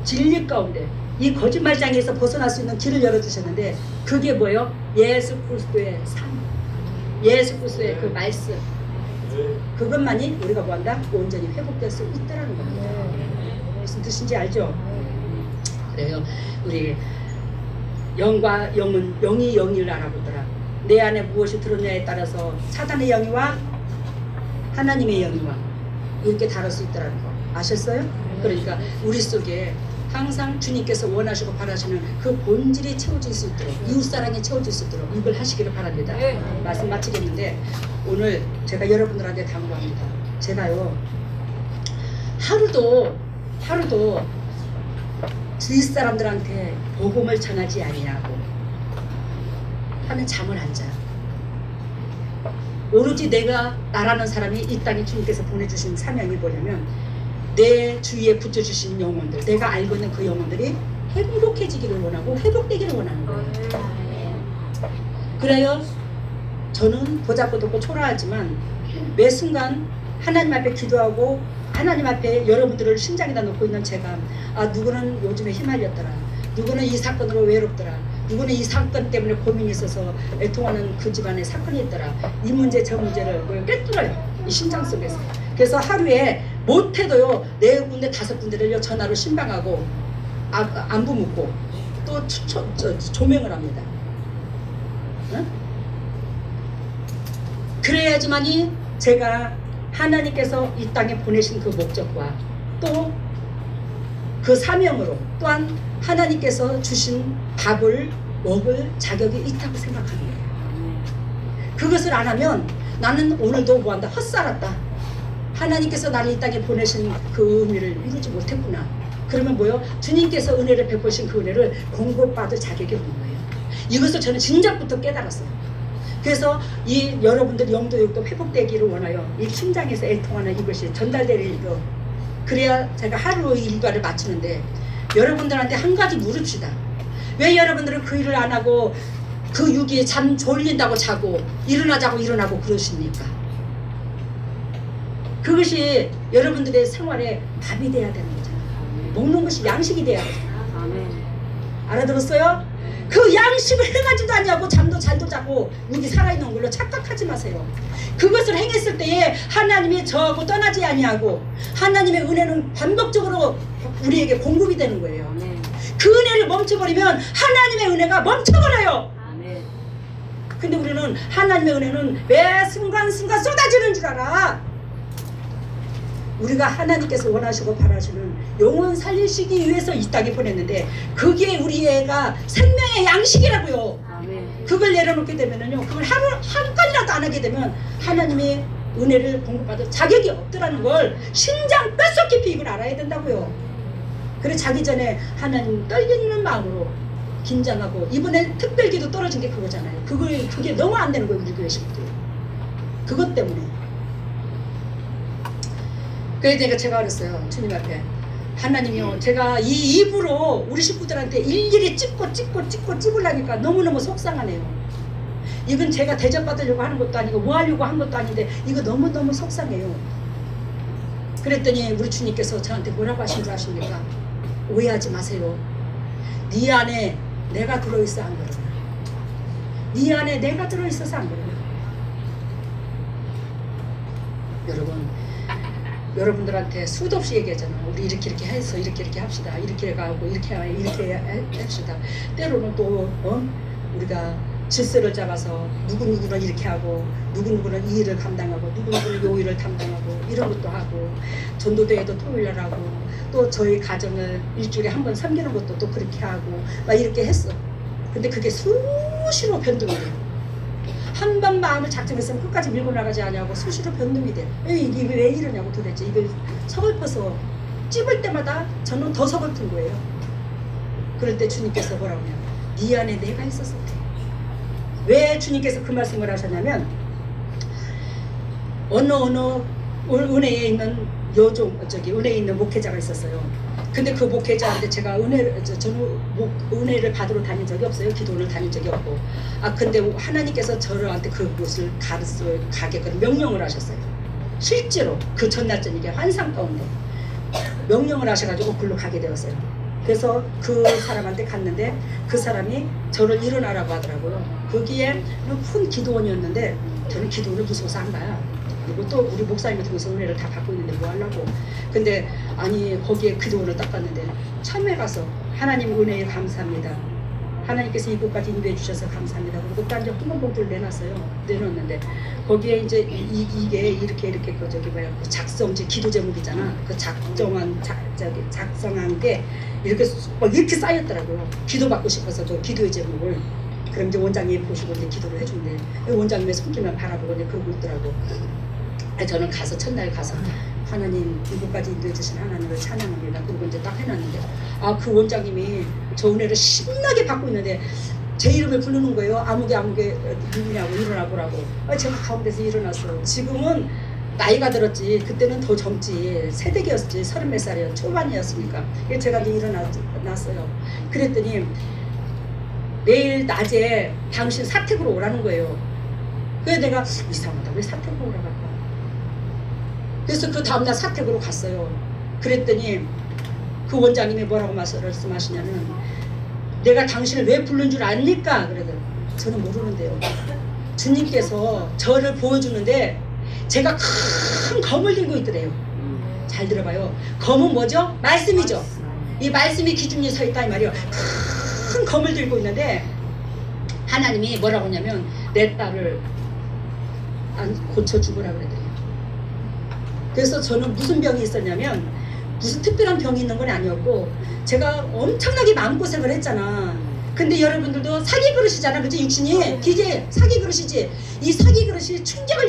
진리 가운데 이 거짓말장애에서 벗어날 수 있는 길을 열어주셨는데 그게 뭐예요? 예수 그리스도의 삶, 예수 그리스도의 그 말씀, 그것만이 우리가 뭐한다? 온전히 회복될 수 있다는 겁니다. 무슨 뜻인지 알죠? 그래요. 우리 영과 영은 영이 영을 알아보더라. 내 안에 무엇이 들었냐에 따라서 사단의 영이와 하나님의 영이와 이렇게 다룰 수 있다는 거 아셨어요? 그러니까 우리 속에 항상 주님께서 원하시고 바라시는 그 본질이 채워질 수 있도록 이웃사랑이 채워질 수 있도록 이걸 하시기를 바랍니다. 말씀 마치겠는데 오늘 제가 여러분들한테 당부합니다. 제가요 하루도 주위 사람들한테 복음을 전하지 아니하고 하면 잠을 안 자요. 오로지 내가 나라는 사람이 이 땅에 주님께서 보내주신 사명이 뭐냐면 내 주위에 붙여주신 영혼들, 내가 알고 있는 그 영혼들이 행복해지기를 원하고 회복되기를 원하는 거예요. 그래요 저는 보잘것없고 초라하지만 매 순간 하나님 앞에 기도하고 하나님 앞에 여러분들을 심장에다 놓고 있는 제가 누구는 요즘에 휘말렸더라, 누구는 이 사건으로 외롭더라, 누구는 이 사건 때문에 고민이 있어서 애통하는 그 집안에 사건이 있더라, 이 문제 저 문제를 꿰뚫어요, 이 심장 속에서. 그래서 하루에 못해도요 4군데 5군데를 전화로 신방하고 안부 묻고 또 조명을 합니다. 응? 그래야지만이 제가 하나님께서 이 땅에 보내신 그 목적과 또 그 사명으로 또한 하나님께서 주신 밥을 먹을 자격이 있다고 생각하는 거예요. 그것을 안 하면 나는 오늘도 뭐한다, 헛살았다, 하나님께서 나를 이 땅에 보내신 그 의미를 이루지 못했구나. 그러면 뭐요? 주님께서 은혜를 베푸신 그 은혜를 공급받을 자격이 없는 거예요. 이것을 저는 진작부터 깨달았어요. 그래서 이 여러분들 영도육도 회복되기를 원하여 이 심장에서 애통하는 이것이 전달되리도, 그래야 제가 하루 일과를 마치는데 여러분들한테 한 가지 물읍시다. 왜 여러분들은 그 일을 안 하고 그 6일에 잠 졸린다고 자고 일어나자고 일어나고 그러십니까? 그것이 여러분들의 생활에 밥이 돼야 되는 거잖아요. 먹는 것이 양식이 돼야 되잖아요. 알아들었어요? 그 양식을 행하지도 않냐고 잠도 잘도 자고 여기 살아있는 걸로 착각하지 마세요. 그것을 행했을 때에 하나님이 저하고 떠나지 아니하고 하나님의 은혜는 반복적으로 우리에게 공급이 되는 거예요. 그 은혜를 멈춰버리면 하나님의 은혜가 멈춰버려요. 근데 우리는 하나님의 은혜는 매 순간순간 쏟아지는 줄 알아. 우리가 하나님께서 원하시고 바라시는 영혼 살리시기 위해서 이 땅에 보냈는데 그게 우리 애가 생명의 양식이라고요. 그걸 내려놓게 되면은요, 그걸 한 건이라도 안 하게 되면 하나님의 은혜를 공급받을 자격이 없더라는 걸 심장 뼛속 깊이 이걸 알아야 된다고요. 그래 자기 전에 하나님 떨리는 마음으로 긴장하고, 이번에 특별기도 떨어진 게 그거잖아요. 그게 너무 안 되는 거예요, 우리 교회 식구들. 그것 때문에. 그래서 제가 그랬어요, 주님 앞에. 하나님이요, 제가 이 입으로 우리 식구들한테 일일이 찝으려니까 너무너무 속상하네요. 이건 제가 대접받으려고 하는 것도 아니고 뭐 하려고 한 것도 아닌데 이거 너무너무 속상해요. 그랬더니 우리 주님께서 저한테 뭐라고 하신 줄 아십니까? 오해하지 마세요. 네 안에 내가 들어있어 안 그러나? 네 안에 내가 들어있어서 안 그러나? 여러분들한테 수도 없이 얘기하잖아. 우리 이렇게 해서 이렇게 합시다. 이렇게 가고 이렇게 합시다. 때로는 또 우리가 질서를 잡아서 누구누구는 이렇게 하고 누구누구는 이 일을 감당하고 누구누구는 요 일을 담당하고 이런 것도 하고, 전도대회도 토요일날 하고, 또 저희 가정을 일주일에 한 번 섬기는 것도 또 그렇게 하고 막 이렇게 했어. 근데 그게 수시로 변동이 돼. 한 번 마음을 작정했으면 끝까지 밀고 나가지 않냐고 수시로 변동이 돼. 이게 왜 이러냐고 도대체. 이걸 서글퍼서 찝을 때마다 저는 더 서글픈 거예요. 그럴 때 주님께서 뭐라고 하냐면 네 안에 내가 있었을 때. 왜 주님께서 그 말씀을 하셨냐면, 어느 은혜에 있는 은혜에 있는 목회자가 있었어요. 근데 그 목회자한테 제가 저는 은혜를 받으러 다닌 적이 없어요. 기도를 다닌 적이 없고. 근데 하나님께서 저한테 그곳을 가게끔 명령을 하셨어요. 실제로 그 전날 저녁에 환상 가운데 명령을 하셔가지고 글로 가게 되었어요. 그래서 그 사람한테 갔는데 그 사람이 저를 일어나라고 하더라고요. 거기에 큰 기도원이었는데 저는 기도를 무서워서 안 가요. 그리고 또 우리 목사님을 통해서 은혜를 다 받고 있는데 뭐 하려고. 근데 아니 거기에 기도원을 딱 갔는데 처음에 가서 하나님 은혜에 감사합니다. 하나님께서 이곳까지 인도해 주셔서 감사합니다. 그리고 또 이제 헌금봉투를 내놨는데 거기에 이제 이게 이렇게 그 작성지 기도 제목이잖아. 그 작성한 게 이렇게 쌓였더라고요. 기도받고 싶어서 저 기도의 제목을. 그럼 이제 원장님이 보시고 이제 기도를 해준대. 원장님의 손길만 바라보고 이제 그러고 있더라고. 저는 가서 첫날 가서 하나님 이곳까지 인도해 주신 하나님을 찬양합니다. 그리고 이제 딱 해놨는데 그 원장님이 저 은혜를 신나게 받고 있는데 제 이름을 부르는 거예요. 아무개 누구냐고 일어나보라고. 제가 가운데서 일어났어요. 지금은 나이가 들었지 그때는 더 젊지, 새댁이었지, 30몇 살이었 초반이었으니까. 제가 이제 일어났어요. 그랬더니 내일 낮에 당신 사택으로 오라는 거예요. 그래서 내가 이상하다, 왜 사택으로 오라고 할까? 그래서 그 다음날 사택으로 갔어요. 그랬더니 그 원장님이 뭐라고 말씀하시냐면 내가 당신을 왜 부른 줄 압니까? 그러더라고요. 저는 모르는데요. 주님께서 저를 보여주는데 제가 큰 검을 들고 있더래요. 잘 들어봐요. 검은 뭐죠? 말씀이죠. 이 말씀이 기준이 서 있다 이 말이에요. 큰 검을 들고 있는데 하나님이 뭐라고 하냐면 내 딸을 고쳐 죽으라 그랬더래요. 그래서 저는 무슨 병이 있었냐면 무슨 특별한 병이 있는 건 아니었고 제가 엄청나게 마음고생을 했잖아. 근데 여러분들도 사기 그릇이잖아. 그치? 육신이 기계 사기 그릇이지. 이 사기 그릇이 충격을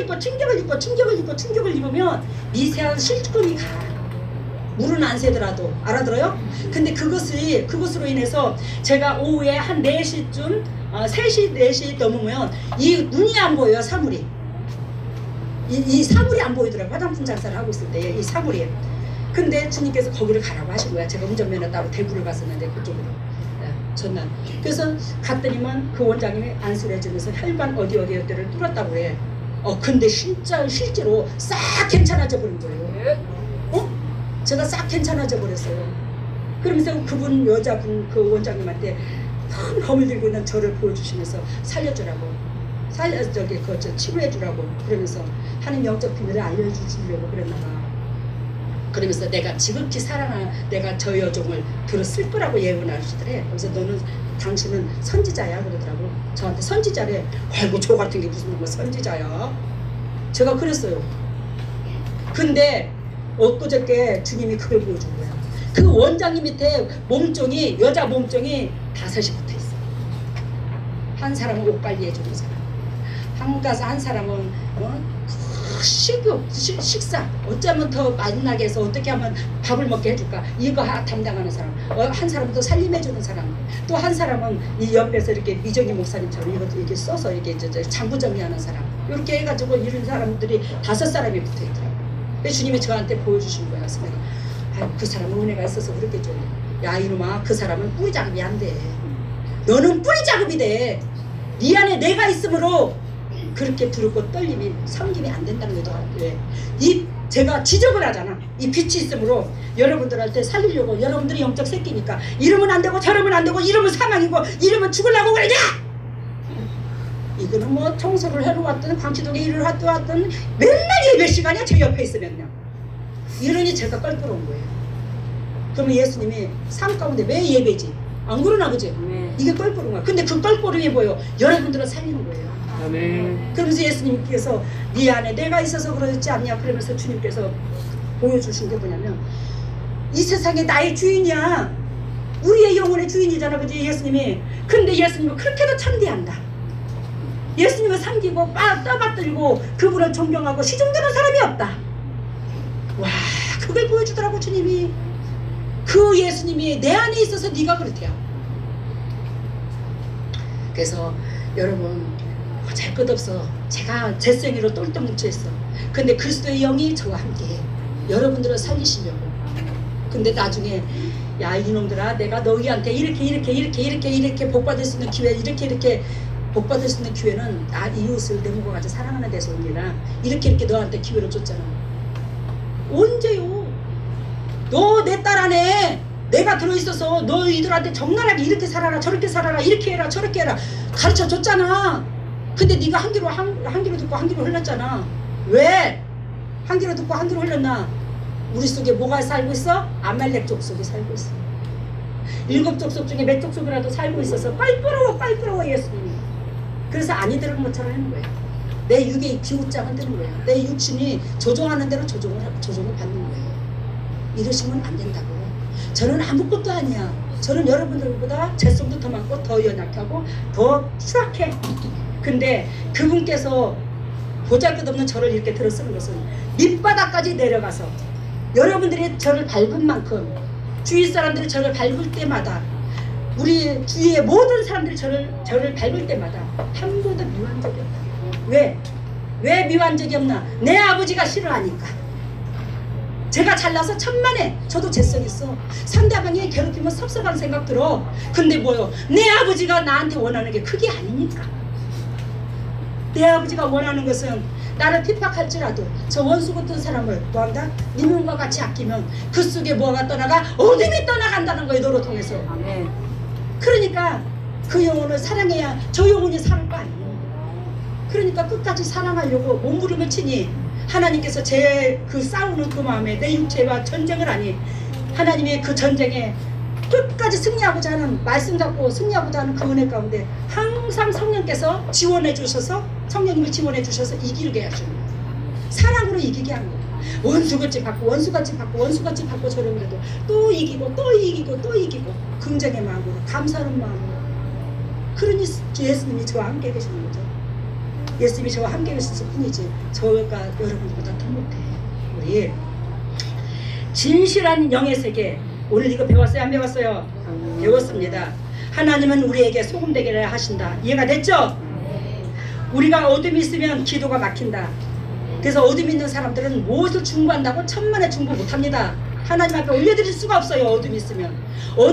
입으면 미세한 실금이 가. 물은 안 새더라도 알아들어요? 근데 그것으로 인해서 제가 오후에 한 4시쯤 3시 4시 넘으면 이 눈이 안 보여요. 사물이 이 사물이 안 보이더라고요. 화장품 장사를 하고 있을 때 이 사물이. 근데 주님께서 거기를 가라고 하신 거야. 제가 운전면허 따로 대구를 갔었는데 그쪽으로 전날. 그래서 갔더니만 그 원장님이 안수를 해주면서 혈관 어디를 뚫었다고 그래. 근데 실제로 싹 괜찮아져 버린 거예요. 제가 싹 괜찮아져 버렸어요. 그러면서 그분 여자분 그 원장님한테 큰 검을 들고 있는 저를 보여주시면서 살려주라고. 치료해주라고 그러면서 하는 영적 비밀을 알려주시려고 그랬나 봐. 그러면서 내가 지극히 사랑하는 내가 저 여종을 들었을 거라고 예언하시더래. 그래서 당신은 선지자야 그러더라고. 저한테 선지자래. 아이고 저 같은 게 무슨 뭐 선지자야. 제가 그랬어요. 근데 엊그저께 주님이 그걸 보여준 거야. 그 원장님 밑에 몸종이 여자 몸종이 5이 붙어 있어. 한 사람은 옷 관리해주는 사람. 한 사람은 식사 어쩌면 더 맛나게 해서 어떻게 하면 밥을 먹게 해줄까 이거 담당하는 사람. 한 사람은 또 살림해주는 사람. 또 한 사람은 이 옆에서 이렇게 미정희 목사님처럼 이것도 이렇게 써서 이렇게 장부 정리하는 사람. 이렇게 해가지고 이런 사람들이 5사람이 붙어있더라고요. 근데 주님이 저한테 보여주신 거야. 그래서 내가 그 사람은 은혜가 있어서 그렇게 좀 야 이놈아 그 사람은 뿌리 작업이 안 돼. 너는 뿌리 작업이 돼. 네 안에 내가 있으므로 그렇게 두렵고 떨림이 섬김이 안 된다는 거죠. 제가 지적을 하잖아. 이 빛이 있으므로 여러분들한테 살리려고. 여러분들이 영적 새끼니까 이러면 안 되고 저러면 안 되고 이러면 사망이고 이러면 죽으려고 그러냐. 이거는 뭐 청소를 해러 왔든 광치동에 일을 왔든 맨날 예배 시간이야. 제 옆에 있으면 그냥 이러니 제가 껄끄러운 거예요. 그러면 예수님이 삶 가운데 왜 예배지? 안 그러나 그지? 이게 껄끄러운 거야. 근데 그 껄끄러움이 뭐예요? 여러분들을 살리는 거예요. 아멘. 그러면서 예수님께서 네 안에 내가 있어서 그러지 않냐 그러면서 주님께서 보여주신 게 뭐냐면 이 세상에 나의 주인이야. 우리의 영혼의 주인이잖아. 그지 예수님이. 근데 예수님은 그렇게도 참대한다. 예수님을 섬기고 떠받들고 그분을 존경하고 시종되는 사람이 없다. 와 그걸 보여주더라고 주님이. 그 예수님이 내 안에 있어서 네가 그렇대요. 그래서 여러분 잘 것 없어. 제가 잿생이로 똘똘 뭉쳐있어. 근데 그리스도의 영이 저와 함께 여러분들을 살리시려고. 근데 나중에 야 이놈들아 내가 너희한테 이렇게 복받을 수 있는 기회 이렇게 복받을 수 있는 기회는 나 이웃을 내 몸과 같이 사랑하는 데서 옵니다. 이렇게 너한테 기회를 줬잖아. 언제요? 너 내 딸 안에 내가 들어있어서 너희들한테 적나라하게 이렇게 살아라 저렇게 살아라 이렇게 해라 저렇게 해라 가르쳐 줬잖아. 근데 네가 한 귀로 듣고 한 귀로 흘렸잖아. 왜? 한 귀로 듣고 한 귀로 흘렸나? 우리 속에 뭐가 살고 있어? 아말렉 족속이 살고 있어. 7 족속 중에 몇 족속이라도 살고 있어서 껄끄러워 예수님이. 그래서 아니 들은 것처럼 하는 거예요. 내 육의 기웃장을 드는 거예요. 내 육신이 조종하는 대로 조종을 받는 거예요. 이러시면 안 된다고. 저는 아무것도 아니야. 저는 여러분들보다 재성도 더 많고 더 연약하고 더 추악해. 근데 그분께서 보잘것없는 저를 이렇게 들어쓰는 것은 밑바닥까지 내려가서 여러분들이 저를 밟은 만큼 주위 사람들이 저를 밟을 때마다 우리 주위의 모든 사람들이 저를 밟을 때마다 한 번도 미워한 적이 없다. 왜 미워한 적이 없나? 내 아버지가 싫어하니까. 제가 잘나서 천만에 저도 재성 있어. 상대방이 괴롭히면 섭섭한 생각 들어. 근데 뭐요? 내 아버지가 나한테 원하는 게 그게 아니니까. 내 아버지가 원하는 것은 나를 핍박할지라도 저 원수 같은 사람을 뭐한다? 님과 같이 아끼면 그 속에 뭐가 떠나가? 어둠이 떠나간다는 거예요. 너로 통해서. 아멘. 그러니까 그 영혼을 사랑해야 저 영혼이 살 거 아니에요. 그러니까 끝까지 사랑하려고 몸부림을 치니 하나님께서 제 그 싸우는 그 마음에 내 육체와 전쟁을 하니 하나님의 그 전쟁에 끝까지 승리하고자 하는 말씀 갖고 승리하고자 하는 그 은혜 가운데 항상 성령께서 지원해 주셔서 성령님이 지원해 주셔서 이기게 하십니다. 사랑으로 이기게 하는 거예요. 원수같이 받고 원수같이 받고 원수같이 받고 저러고 그래도 또 이기고 또 이기고 또 이기고 긍정의 마음으로 감사하는 마음으로. 그러니 예수님이 저와 함께 계시는 거죠. 예수님이 저와 함께 계셨을 뿐이지 저가 여러분들보다 더 못해. 우리 진실한 영의 세계 오늘 이거 배웠어요? 안 배웠어요? 배웠습니다. 하나님은 우리에게 소금 되게 하신다. 이해가 됐죠? 우리가 어둠이 있으면 기도가 막힌다. 그래서 어둠 있는 사람들은 무엇을 중보한다고 천만에 중보 못합니다. 하나님 앞에 올려드릴 수가 없어요. 어둠이 있으면.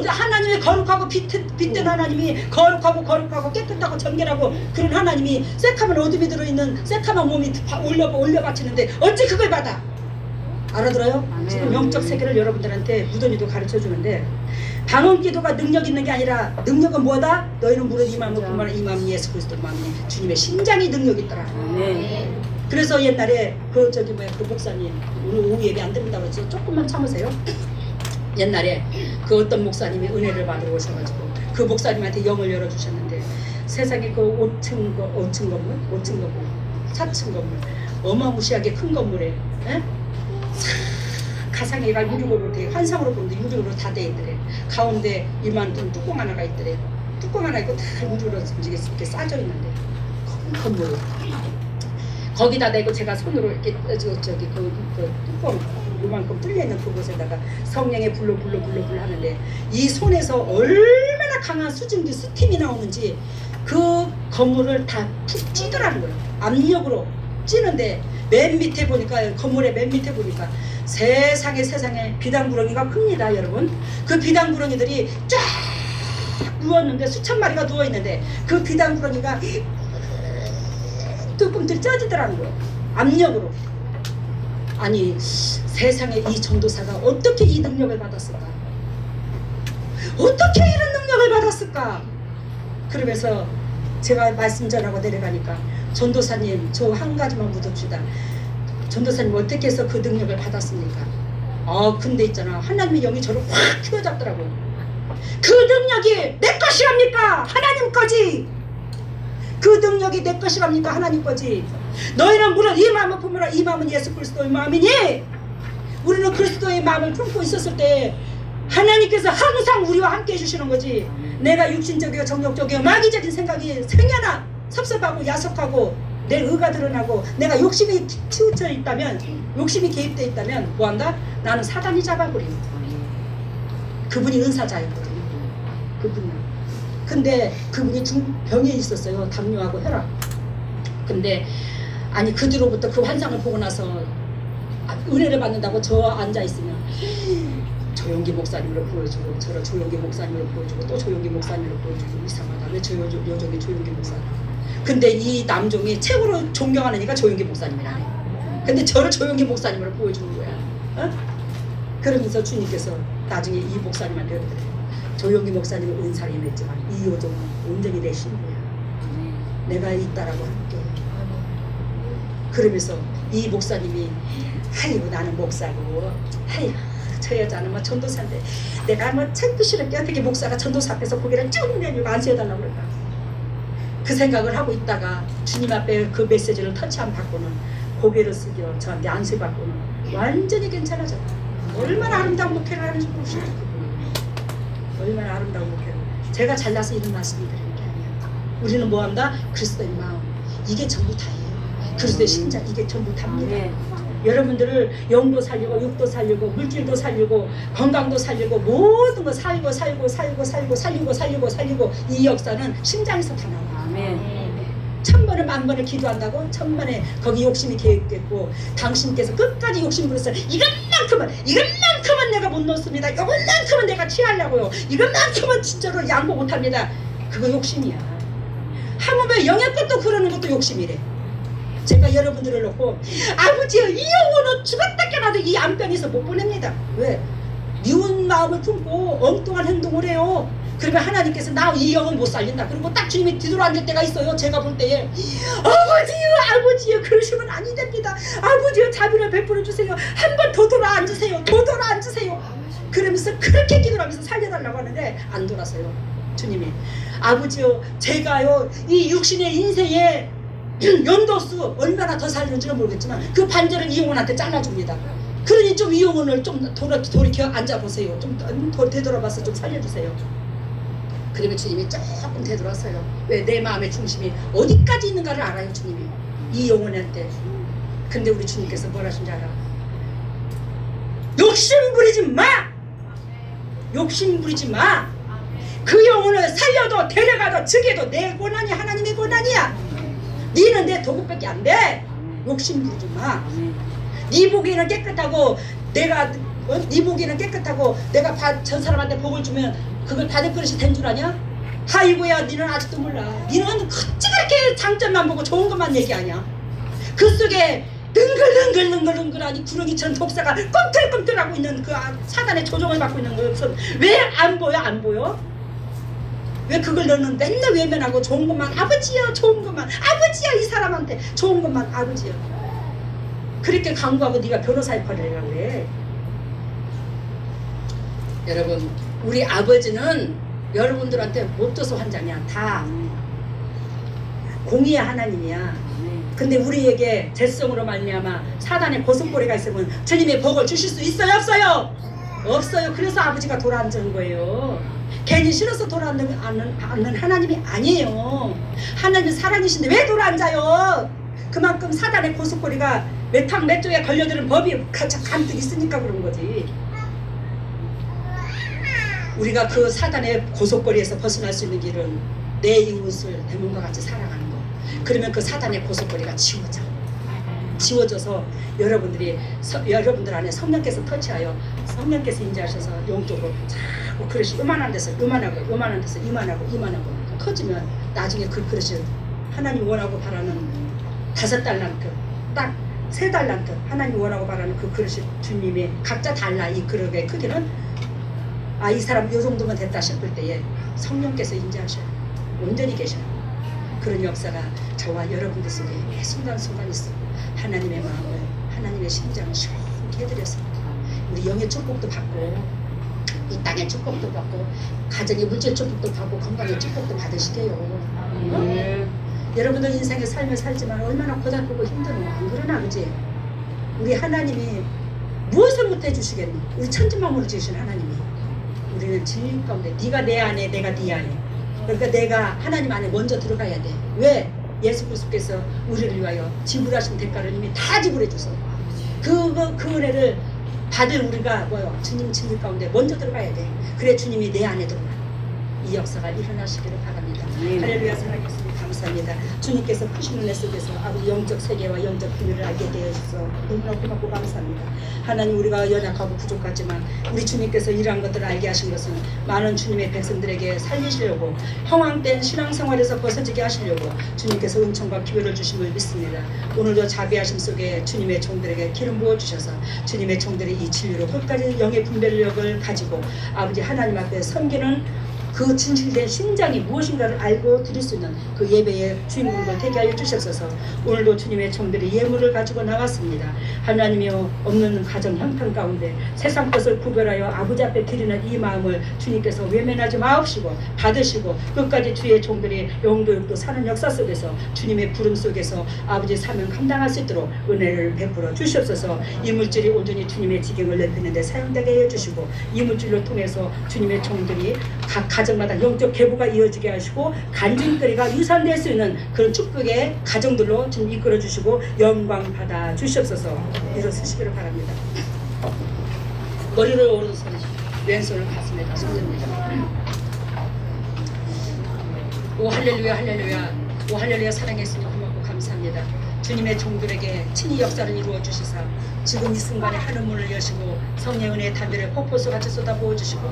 하나님이 거룩하고 빛된 하나님이 거룩하고 깨끗하고 정결하고 그런 하나님이 새카만 어둠이 들어있는 새카만 몸이 올려 바치는데 어찌 그걸 받아? 알아들어요? 아멘. 지금 영적 세계를 여러분들한테 무던히도 가르쳐 주는데 방언 기도가 능력 있는 게 아니라 능력은 뭐다? 너희는 무릇 이 마음을 품어라. 이 마음이 예수 그리스도 마음이 주님의 심장이 능력이 있더라. 아멘. 그래서 옛날에 그 목사님 오늘 오후 예배 안 드린다고 해서 조금만 참으세요. 옛날에 그 어떤 목사님이 은혜를 받으러 오셔가지고 그 목사님한테 영을 열어주셨는데 세상에 그 5층 건물, 4층 건물 어마무시하게 큰 건물에 가상회가 유리로 돼 환상으로 보는데 유리로 다 돼 있더래. 가운데 이만큼 뚜껑 하나가 있더래. 뚜껑 하나 있고 다 유리로 이렇게 싸져 있는데 큰 건물. 거기다 대고 제가 손으로 이렇게 그 뚜껑 요만큼 뚫려 있는 그곳에다가 성령의 불로 하는데 이 손에서 얼마나 강한 수증기 스팀이 나오는지 그 건물을 다 푹 찌더라는 거예요. 압력으로 찌는데 맨 밑에 보니까 건물의 맨 밑에 보니까 세상에 비단구렁이가 큽니다, 여러분. 그 비단구렁이들이 쫙 누웠는데 수천 마리가 누워 있는데 그 비단구렁이가 뚜껑들이 쪄지더라는 거예요. 압력으로. 아니 세상에 이 전도사가 어떻게 이 능력을 받았을까? 어떻게 이런 능력을 받았을까? 그러면서 제가 말씀 전하고 내려가니까 전도사님 저 한 가지만 묻읍시다. 전도사님 어떻게 해서 그 능력을 받았습니까? 근데 있잖아 하나님의 영이 저를 확 휘어잡더라고요. 그 능력이 내 것이랍니까? 하나님 거지. 그 능력이 내 것이랍니까? 하나님 거지. 너희는 물론 이 마음을 품으라. 이 마음은 예수 그리스도의 마음이니 우리는 그리스도의 마음을 품고 있었을 때 하나님께서 항상 우리와 함께 해주시는 거지. 내가 육신적이고 정욕적이고 마귀적인 생각이 생겨나 섭섭하고 야속하고 내 의가 드러나고 내가 욕심이 치우쳐 있다면 욕심이 개입되어 있다면 뭐한다? 나는 사단이 잡아버리는 그분이 은사자였거든요. 그분이. 근데 그분이 병에 있었어요. 당뇨하고 혈압. 근데 아니 그 뒤로부터 그 환상을 보고 나서 은혜를 받는다고 저 앉아있으면 조용기 목사님으로 보여주고 저를 조용기 목사님으로 보여주고 또 조용기 목사님으로 보여주고 이상하다. 왜 저 여종이 조용기 목사님. 근데 이 남종이 최고로 존경하는 이가 조용기 목사님이라네. 근데 저를 조용기 목사님으로 보여주는 거야. 그러면서 주님께서 나중에 이 목사님한테 그러더래요. 조용기 목사님은 은사를 임했지만 이 여종은 온전히 내 신부야. 내가 있다라고 할게. 그러면서 이 목사님이 아이고 나는 목사고 아이고 저 여자는 뭐 전도사인데 내가 뭐 창피스럽게 어떻게 목사가 전도사 앞에서 고개를 쭉 내밀고 안수해달라고 그럴까. 그 생각을 하고 있다가 주님 앞에 그 메시지를 터치 안 받고는 고개를 숙여 저한테 안수받고는 완전히 괜찮아졌다. 얼마나 아름다운 목회를 하는지 모르시죠. 얼마나 아름다운 목회를. 제가 잘나서 이런 말씀을 드리는 게 아니에요. 우리는 뭐한다? 그리스도의 마음. 이게 전부 다예요. 그리스도의 심장. 이게 전부 답니다. 여러분들을 영도 살리고 육도 살리고 물질도 살리고 건강도 살리고 모든 거 살고 이 역사는 심장에서 다 나와요. 아멘. 천번을 만번을 기도한다고 천번에 거기 욕심이 개입됐고 당신께서 끝까지 욕심 부렸어요. 이것만큼은 내가 못 놓습니다. 이것만큼은 내가 취하려고요. 이것만큼은 진짜로 양보 못합니다. 그거 욕심이야. 하물며 영의 것도 그러는 것도 욕심이래. 제가 여러분들을 놓고 아버지여 이 영혼은 죽었다 깨나도 이 안방에서 못 보냅니다. 왜? 미운 마음을 품고 엉뚱한 행동을 해요. 그러면 하나님께서 나 이 영혼 못 살린다. 그리고 딱 주님이 뒤돌아 앉을 때가 있어요. 제가 볼 때에 아버지요 그러시면 아니 됩니다. 아버지요 자비를 베풀어 주세요. 한 번 더 돌아 앉으세요. 더 돌아 앉으세요. 그러면서 그렇게 기도를 하면서 살려달라고 하는데 안 돌아서요. 주님이 아버지요 제가요 이 육신의 인생에 연도수 얼마나 더 살는지는 모르겠지만 그 반절을 이 영혼한테 잘라줍니다. 그러니 좀 이 영혼을 좀 돌이켜 앉아보세요. 좀 되돌아봐서 좀 살려주세요. 그러면 주님이 조금 되돌아서요. 왜? 내 마음의 중심이 어디까지 있는가를 알아요. 주님이 이 영혼한테. 근데 우리 주님께서 뭘 하신지 알아? 욕심 부리지 마! 욕심 부리지 마! 그 영혼을 살려도 데려가도 죽여도 내 권한이 하나님의 권한이야. 니는 내 도구밖에 안 돼. 욕심 부리지 마. 네 보기에는 깨끗하고 내가 네 보기에는 깨끗하고 내가 저 사람한테 복을 주면 그걸 받을 그릇이 된 줄 아냐? 아이고야 니는 아직도 몰라. 니는 어찌 그렇게 장점만 보고 좋은 것만 얘기하냐? 그 속에 능글능글하니 구렁이처럼 독사가 꿈틀꿈틀하고 있는 그 사단의 조종을 받고 있는 것은 왜 안 보여? 안 보여? 왜 그걸 너는 맨날 외면하고 좋은 것만 아버지야 좋은 것만 아버지야 이 사람한테 좋은 것만 아버지야 그렇게 강구하고 네가 변호사 역할을 해라고 그래. 여러분 우리 아버지는 여러분들한테 못 줘서 환장이야. 다 공의의 하나님이야. 근데 우리에게 죄성으로 말미암아 사단의 고슴고리가 있으면 주님의 복을 주실 수 있어요? 없어요? 없어요. 그래서 아버지가 돌아앉은 거예요. 괜히 싫어서 돌아앉는 하나님이 아니에요. 하나님은 사랑이신데 왜 돌아앉아요? 그만큼 사단의 고슴고리가 몇 조에 걸려드는 법이 간뜩 있으니까 그런 거지. 우리가 그 사단의 고속거리에서 벗어날 수 있는 길은 내 이웃을 내 몸과 같이 사랑하는 거. 그러면 그 사단의 고속거리가 지워져서 여러분들 안에 성령께서 터치하여 성령께서 인자하셔서 영적으로 자꾸 그릇이 요만한 데서 요만하고 요만한 데서 이만하고 커지면 나중에 그 그릇이 하나님 원하고 바라는 5달란트 딱 3달란트 하나님 원하고 바라는 그 그릇이 주님이 각자 달라. 이 그릇의 크기는 이 사람 요 정도면 됐다 싶을 때에 성령께서 인자하셔요. 온전히 계셔요. 그런 역사가 저와 여러분들 속에 순간순간 있어. 하나님의 마음을 하나님의 심장을 시원하게 해드렸습니다. 우리 영의 축복도 받고 이 땅의 축복도 받고 가정의 물질 축복도 받고 건강의 축복도 받으시게요. 여러분들 인생의 삶을 살지만 얼마나 고달프고 힘들어. 안 그러나 그지? 우리 하나님이 무엇을 못해 주시겠니? 우리 천지만물을 지으신 하나님이 우리는 진리 가운데 네가 내 안에 내가 네 안에 그러니까 내가 하나님 안에 먼저 들어가야 돼. 왜? 예수 그리스도께서 우리를 위하여 지불하신 대가를 이미 다 지불해 주셔서 그 은혜를 받을 우리가 주님 진리 가운데 먼저 들어가야 돼. 그래 주님이 내 안에 들어가. 이 역사가 일어나시기를 바랍니다. 할렐루야. 살아계시니 감사합니다. 주님께서 크신 은혜 속에서 아버지 영적 세계와 영적 비밀을 알게 되어 주셔서 너무나 고맙고 감사합니다. 하나님 우리가 연약하고 부족하지만 우리 주님께서 이러한 것들을 알게 하신 것은 많은 주님의 백성들에게 살리시려고 허황된 신앙생활에서 벗어지게 하시려고 주님께서 은총과 기회를 주심을 믿습니다. 오늘도 자비하심 속에 주님의 종들에게 기름 부어주셔서 주님의 종들이 이 진리로 끝까지 영의 분별력을 가지고 아버지 하나님 앞에 섬기는 그 진실된 심장이 무엇인가를 알고 드릴 수 있는 그 예배의 주인공을 되게 하여 주셔서 오늘도 주님의 종들이 예물을 가지고 나왔습니다. 하나님이여 없는 가정 형편 가운데 세상 것을 구별하여 아버지 앞에 드리는 이 마음을 주님께서 외면하지 마옵시고 받으시고 끝까지 주의 종들이 영도육도 사는 역사 속에서 주님의 부름 속에서 아버지 사명 감당할 수 있도록 은혜를 베풀어 주시옵소서. 이 물질이 온전히 주님의 지경을 넓히는 데 사용되게 해주시고 이 물질로 통해서 주님의 종들이 각 가정마다 영적 계보가 이어지게 하시고 간증거리가 유산될 수 있는 그런 축복의 가정들로 좀 이끌어 주시고 영광 받아 주시옵소서. 일어서시기를 바랍니다. 머리를 오른손, 왼손을 가슴에다 손잡니다. 오 할렐루야 할렐루야. 오 할렐루야. 사랑했으니 고맙고 감사합니다. 주님의 종들에게 친히 역사를 이루어 주시사 지금 이 순간에 하늘 문을 여시고 성령의 은혜의 담비를 폭포수와 같이 쏟아부어 주시고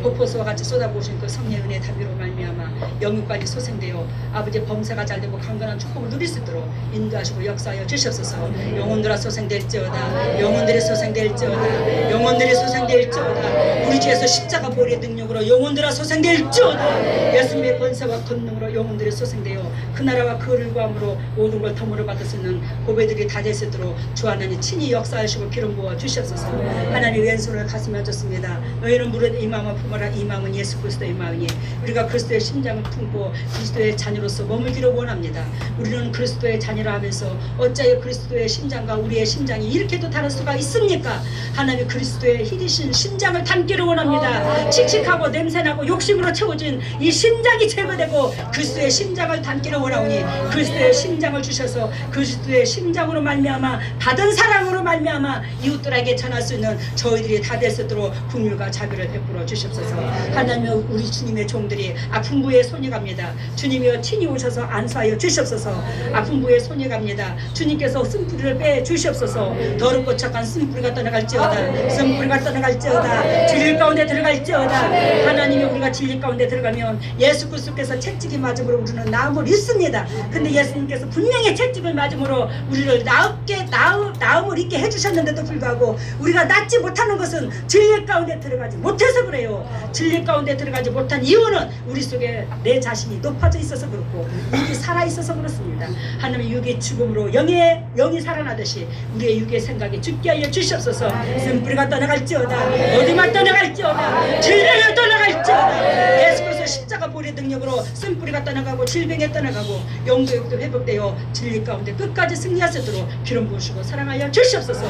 폭포수와 같이 쏟아부으신 그 성령의 은혜의 담비로 말미암아 영육까지 소생되어 아버지의 범사가 잘되고 강건한 축복을 누릴 수 있도록 인도하시고 역사하여 주시옵소서. 영혼들아 소생될지어다. 영혼들이 소생될지어다. 영혼들이 소생될지어다. 우리 주에서 십자가 보혈의 능력으로 영혼들아 소생될지어다. 예수님의 권세와 권능으로 영혼들이 소생되어 그 나라와 그 을구함으로 모든 걸 덤으로 받을 수 있는 고배들이 다 될 수 있도록 주 하나님 친히 역사하시고 기름 부어 주시옵소서. 하나님 왼손을 가슴에 얹었습니다. 너희는 무릇 이 마음을 품어라. 이 마음은 예수 그리스도의 마음이니 우리가 그리스도의 심장을 품고 그리스도의 자녀로서 머물기를 원합니다. 우리는 그리스도의 자녀라 하면서 어찌하여 그리스도의 심장과 우리의 심장이 이렇게도 다를 수가 있습니까? 하나님 그리스도의 희디신 심장을 담기를 원합니다. 칙칙하고 냄새나고 욕심으로 채워진 이 심장이 제거되고 그리스도의 심장을 담기를 원하오니 그리스도의 심장을 주셔서 그리스도의 심장으로 말미암아 받은 사랑으로 말미암아 이웃들에게 전할 수 있는 저희들이 다 될 수 있도록 긍휼과 자비를 베풀어 주시옵소서. 하나님 우리 주님의 종들이 아픈 부에 손이 갑니다. 주님이여 친히 오셔서 안수하여 주시옵소서. 아픈 부에 손이 갑니다. 주님께서 쓴뿌리를 빼 주시옵소서. 더럽고 착한 쓴뿌리가 떠나갈지어다. 쓴뿌리가 떠나갈지어다. 진리 가운데 들어갈지어다. 하나님이 우리가 진리 가운데 들어가면 예수 그리스도께서 채찍이 맞음으로 우리는 나음을 입습니다. 근데 예수님께서 분명히 채찍을 맞음으로 우리를 나음을 입게 해주셨는데도 불구하고 우리가 낫지 못하는 것은 진리 가운데 들어가지 못해서 그래요. 진리 가운데 들어가지 못한 이유는 우리 속에 내 자신이 높아져 있어서 그렇고 육이 살아있어서 그렇습니다. 하나님의 육의 죽음으로 영이 살아나듯이 우리의 육의 생각이 죽게 하여 주시옵소서. 쓴뿌리가 떠나갈지어다. 어디만 떠나갈지어다. 질병을 떠나갈지어다. 예수 그리스도 십자가 보혈의 능력으로 쓴뿌리가 떠나가고 질병에 떠나가고 영도육도 회복되어 진리 가운데 끝까지 승리할 수 있도록 기름 부으시고 사랑하여 주시옵소서.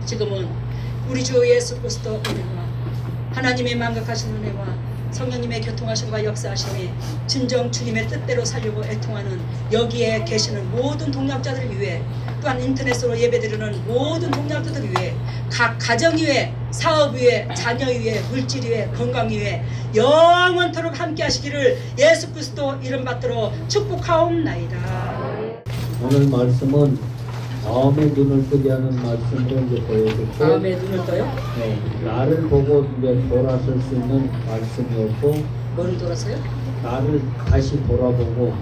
지금은 우리 주 예수 그리스도 은혜와 하나님의 만극하신 은혜와 성령님의 교통하심과 역사하심이 진정 주님의 뜻대로 살려고 애통하는 여기에 계시는 모든 동역자들을 위해 또한 인터넷으로 예배드리는 모든 동역자들을 위해 각 가정 위에 사업 위에 자녀 위에 물질 위에 건강 위에 영원토록 함께 하시기를 예수 그리스도 이름 받들어 축복하옵나이다. 오늘 말씀은 마음의 눈을 뜨게 하는 말씀으로 이제 보여줬고, 마음의 눈을 떠요? 네, 나를 보고 이제 돌아설 수 있는 말씀이었고, 뭐를 돌아서요? 나를 다시 돌아보고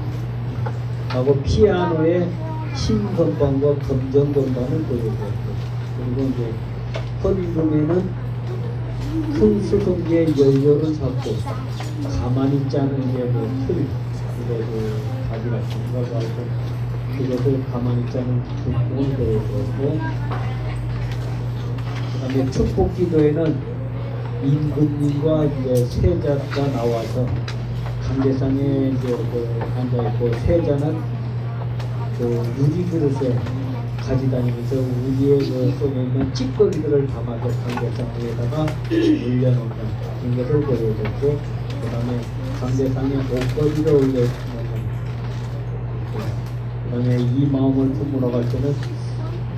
하고 피아노의 신건반과 검정건반을 보여줬고, 그리고 이제 헌금에는 큰 수송기의 연료를 잡고 가만히 있지 않은 이제 틀, 이거 가지 같은 걸 하고 그것을 가만히 있지 않은 부분을 보여줬고, 그 다음에 축복기도에는 임금님과 이제 세자가 나와서 강대상에 이제 앉아있고, 세자는 그 유리그릇에 가져다니면서 우리의 그 속에 있는 찌꺼기들을 담아서 강대상 위에다가 올려놓는 그런 것을 보여줬고, 그 다음에 강대상에 옷걸이를 올려놓는, 그 다음에 이 마음을 품으러 갈 때는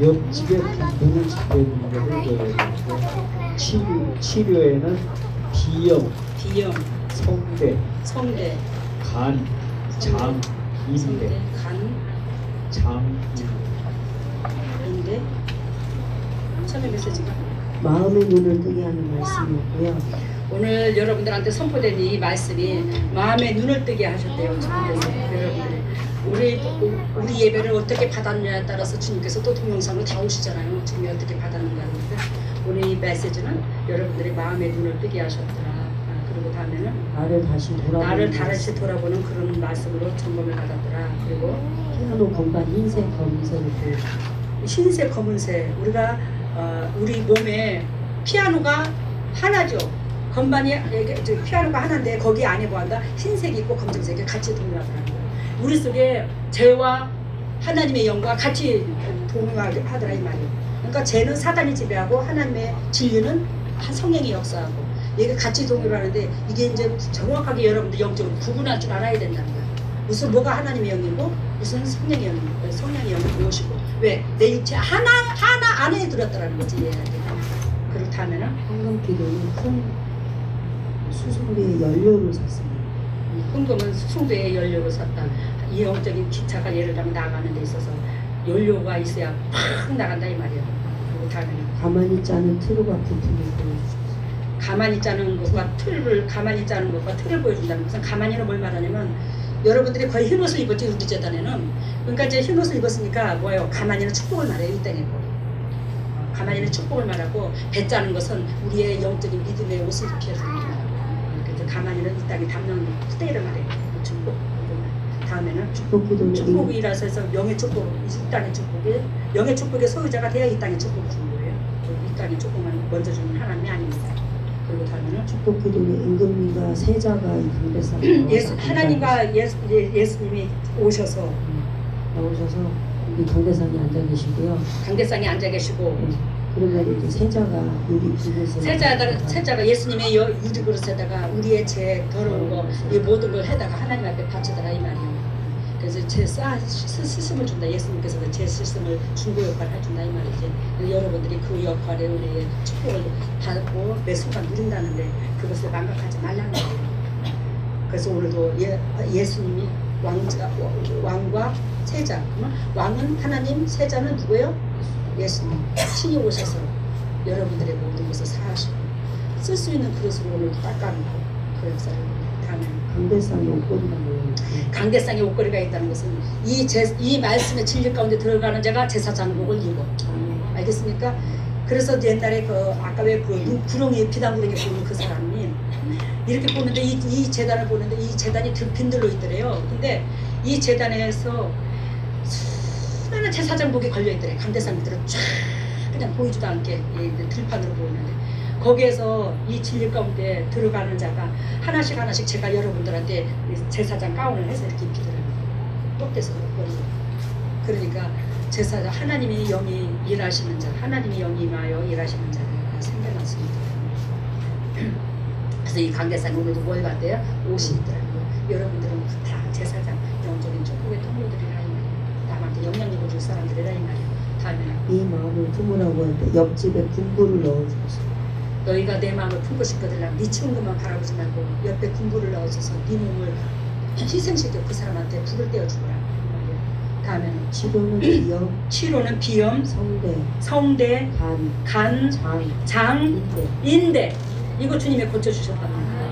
옆집에 눈을 잡혀주는 것을 보여줬고, 치료에는 비염, 성대, 간, 장, 인대, 인대 처음에 메시지가 마음의 눈을 뜨게 하는 말씀이었고요. 오늘 여러분들한테 선포된 이 말씀이 마음의 눈을 뜨게 하셨대요. 주님께서 여러분들이 우리 예배를 어떻게 받았느냐에 따라서 주님께서 또 동영상으로 다 오시잖아요. 주님이 어떻게 받았는가 하는데 오늘 이 메시지는 여러분들이 마음의 눈을 뜨게 하셨더라. 그리고 다음에는 나를 다시 돌아보는 그런 말씀으로 점검을 받았더라. 그리고 피아노 건반 흰색 검은색을 보여주고 흰색 검은색 우리가 우리 몸에 피아노가 하나죠. 건반이 피아노가 하나인데 거기 안에 뭐한다? 흰색이 있고 검정색이 같이 동요하더라는 거예요. 우리 속에 죄와 하나님의 영과 같이 동요하더라 이 말이에요. 그러니까 죄는 사단이 지배하고 하나님의 진리는 성령이 역사하고 이게 같이 동요를 하는데 이게 이제 정확하게 여러분들 영적으로 구분할 줄 알아야 된다는 거예요. 무슨 뭐가 하나님의 영이고 무슨 성령의 영이고 성령의 영이 무엇이고 왜 내 육체 하나 안에 들었다라는 거지. 그렇다면은 황금기도는 큰 수송비의 연료를 샀습니다. 헌금은 수송대의 연료로 샀다. 이 영적인 기차가 예를 들면 나가는 데 있어서 연료가 있어야 팍 나간다 이 말이에요. 그리고 다음에 가만히 짜는 트루가 부품을 보여주셨어요. 가만히 짜는 것과 틀을 보여준다는 것은 가만히는 뭘 말하냐면 여러분들이 거의 흰옷을 입었지 우리 재단에는. 그러니까 이제 흰옷을 입었으니까 뭐예요? 가만히는 축복을 말해요 이 땅에. 가만히는 축복을 말하고 배 짜는 것은 우리의 영적인 믿음의 옷을 입혀서 그래서 가만히는 이 땅에 담는 때를 말해요. 축복. 다음에는 축복 기도는 축복이라서 해서 영의 축복, 이 땅의 축복이 영의 축복의 소유자가 돼야 이 땅의 축복을 주는 거예요. 이 땅의 축복만 먼저 주는 하나님이 아닙니다. 그리고 다음에는 축복 기도는 임금님과 세자가 이 강대상 하나님과 예수님이 오셔서 나오셔서 이 강대상에 앉아 계시고요. 강대상에 앉아 계시고 네. 그러면 이제 세자가 유리 그릇에 세자가 예수님의 유리 그릇에다가 우리의 죄 더러운 거 이 모든 걸 해다가 하나님 앞에 바치더라 이 말이에요. 그래서 제 스승을 준다. 예수님께서도 제 스승을 중보 역할을 해준다 이 말이지. 여러분들이 그 역할에 우리의 축복을 받고 매 순간 누린다는데 그것을 망각하지 말라는 거예요. 그래서 오늘도 예수님이 왕과 세자. 왕은 하나님, 세자는 누구예요? 예수님. 신이 오셔서 여러분들의 모든 것을 사하시고 쓸 수 있는 그릇으로 오늘도 닦아놓고 그 역사를 다음에 강대상에 옷걸이가 모여있고 강대상에 옷걸이가 있다는 것은 이 말씀의 진리 가운데 들어가는 자가 제사장복을 입어. 알겠습니까? 그래서 옛날에 아까 왜 구렁이 피단구르게 보는 그 사람이 이렇게 보는데 이 재단을 보는데 이 재단이 빈들로 있더래요. 근데 이 재단에서 수많은 제사장복이 걸려 있더래요. 강대상 밑으로 쫙 그냥 보이지도 않게 들판으로 보이는데 거기에서 이 진리 가운데 들어가는 자가 하나씩 제가 여러분들한테 제사장 가운을 해서 이렇게 입히더라고요. 똑대서 옷걸이. 그러니까 제사장 하나님이 영이 일하시는 자, 하나님이 영이 임하여 일하시는 자가 생겨났습니다. 그래서 이 강대상 오늘도 뭘 받대요? 옷이 있더라고요. 여러분들은 다 제사장 영적인 축복의 통로들이라 이 말이에요. 남한테 영향력을 줄 사람들이라 이 말이에요. 다음에는 이 마음을 품으라고 할 때 옆집에 군부를 넣어주셨어요. 너희가 내 마음을 품고 싶거들라 네 치운 것만 바라보지 말고 옆에 군부를 넣어줘서 네 몸을 희생시켜 그 사람한테 불을 떼어주거라. 다음에는 치료는 비염, 치료는 비염, 성대, 간, 장, 장, 인대. 인대. 이거 주님이 고쳐주셨답니다.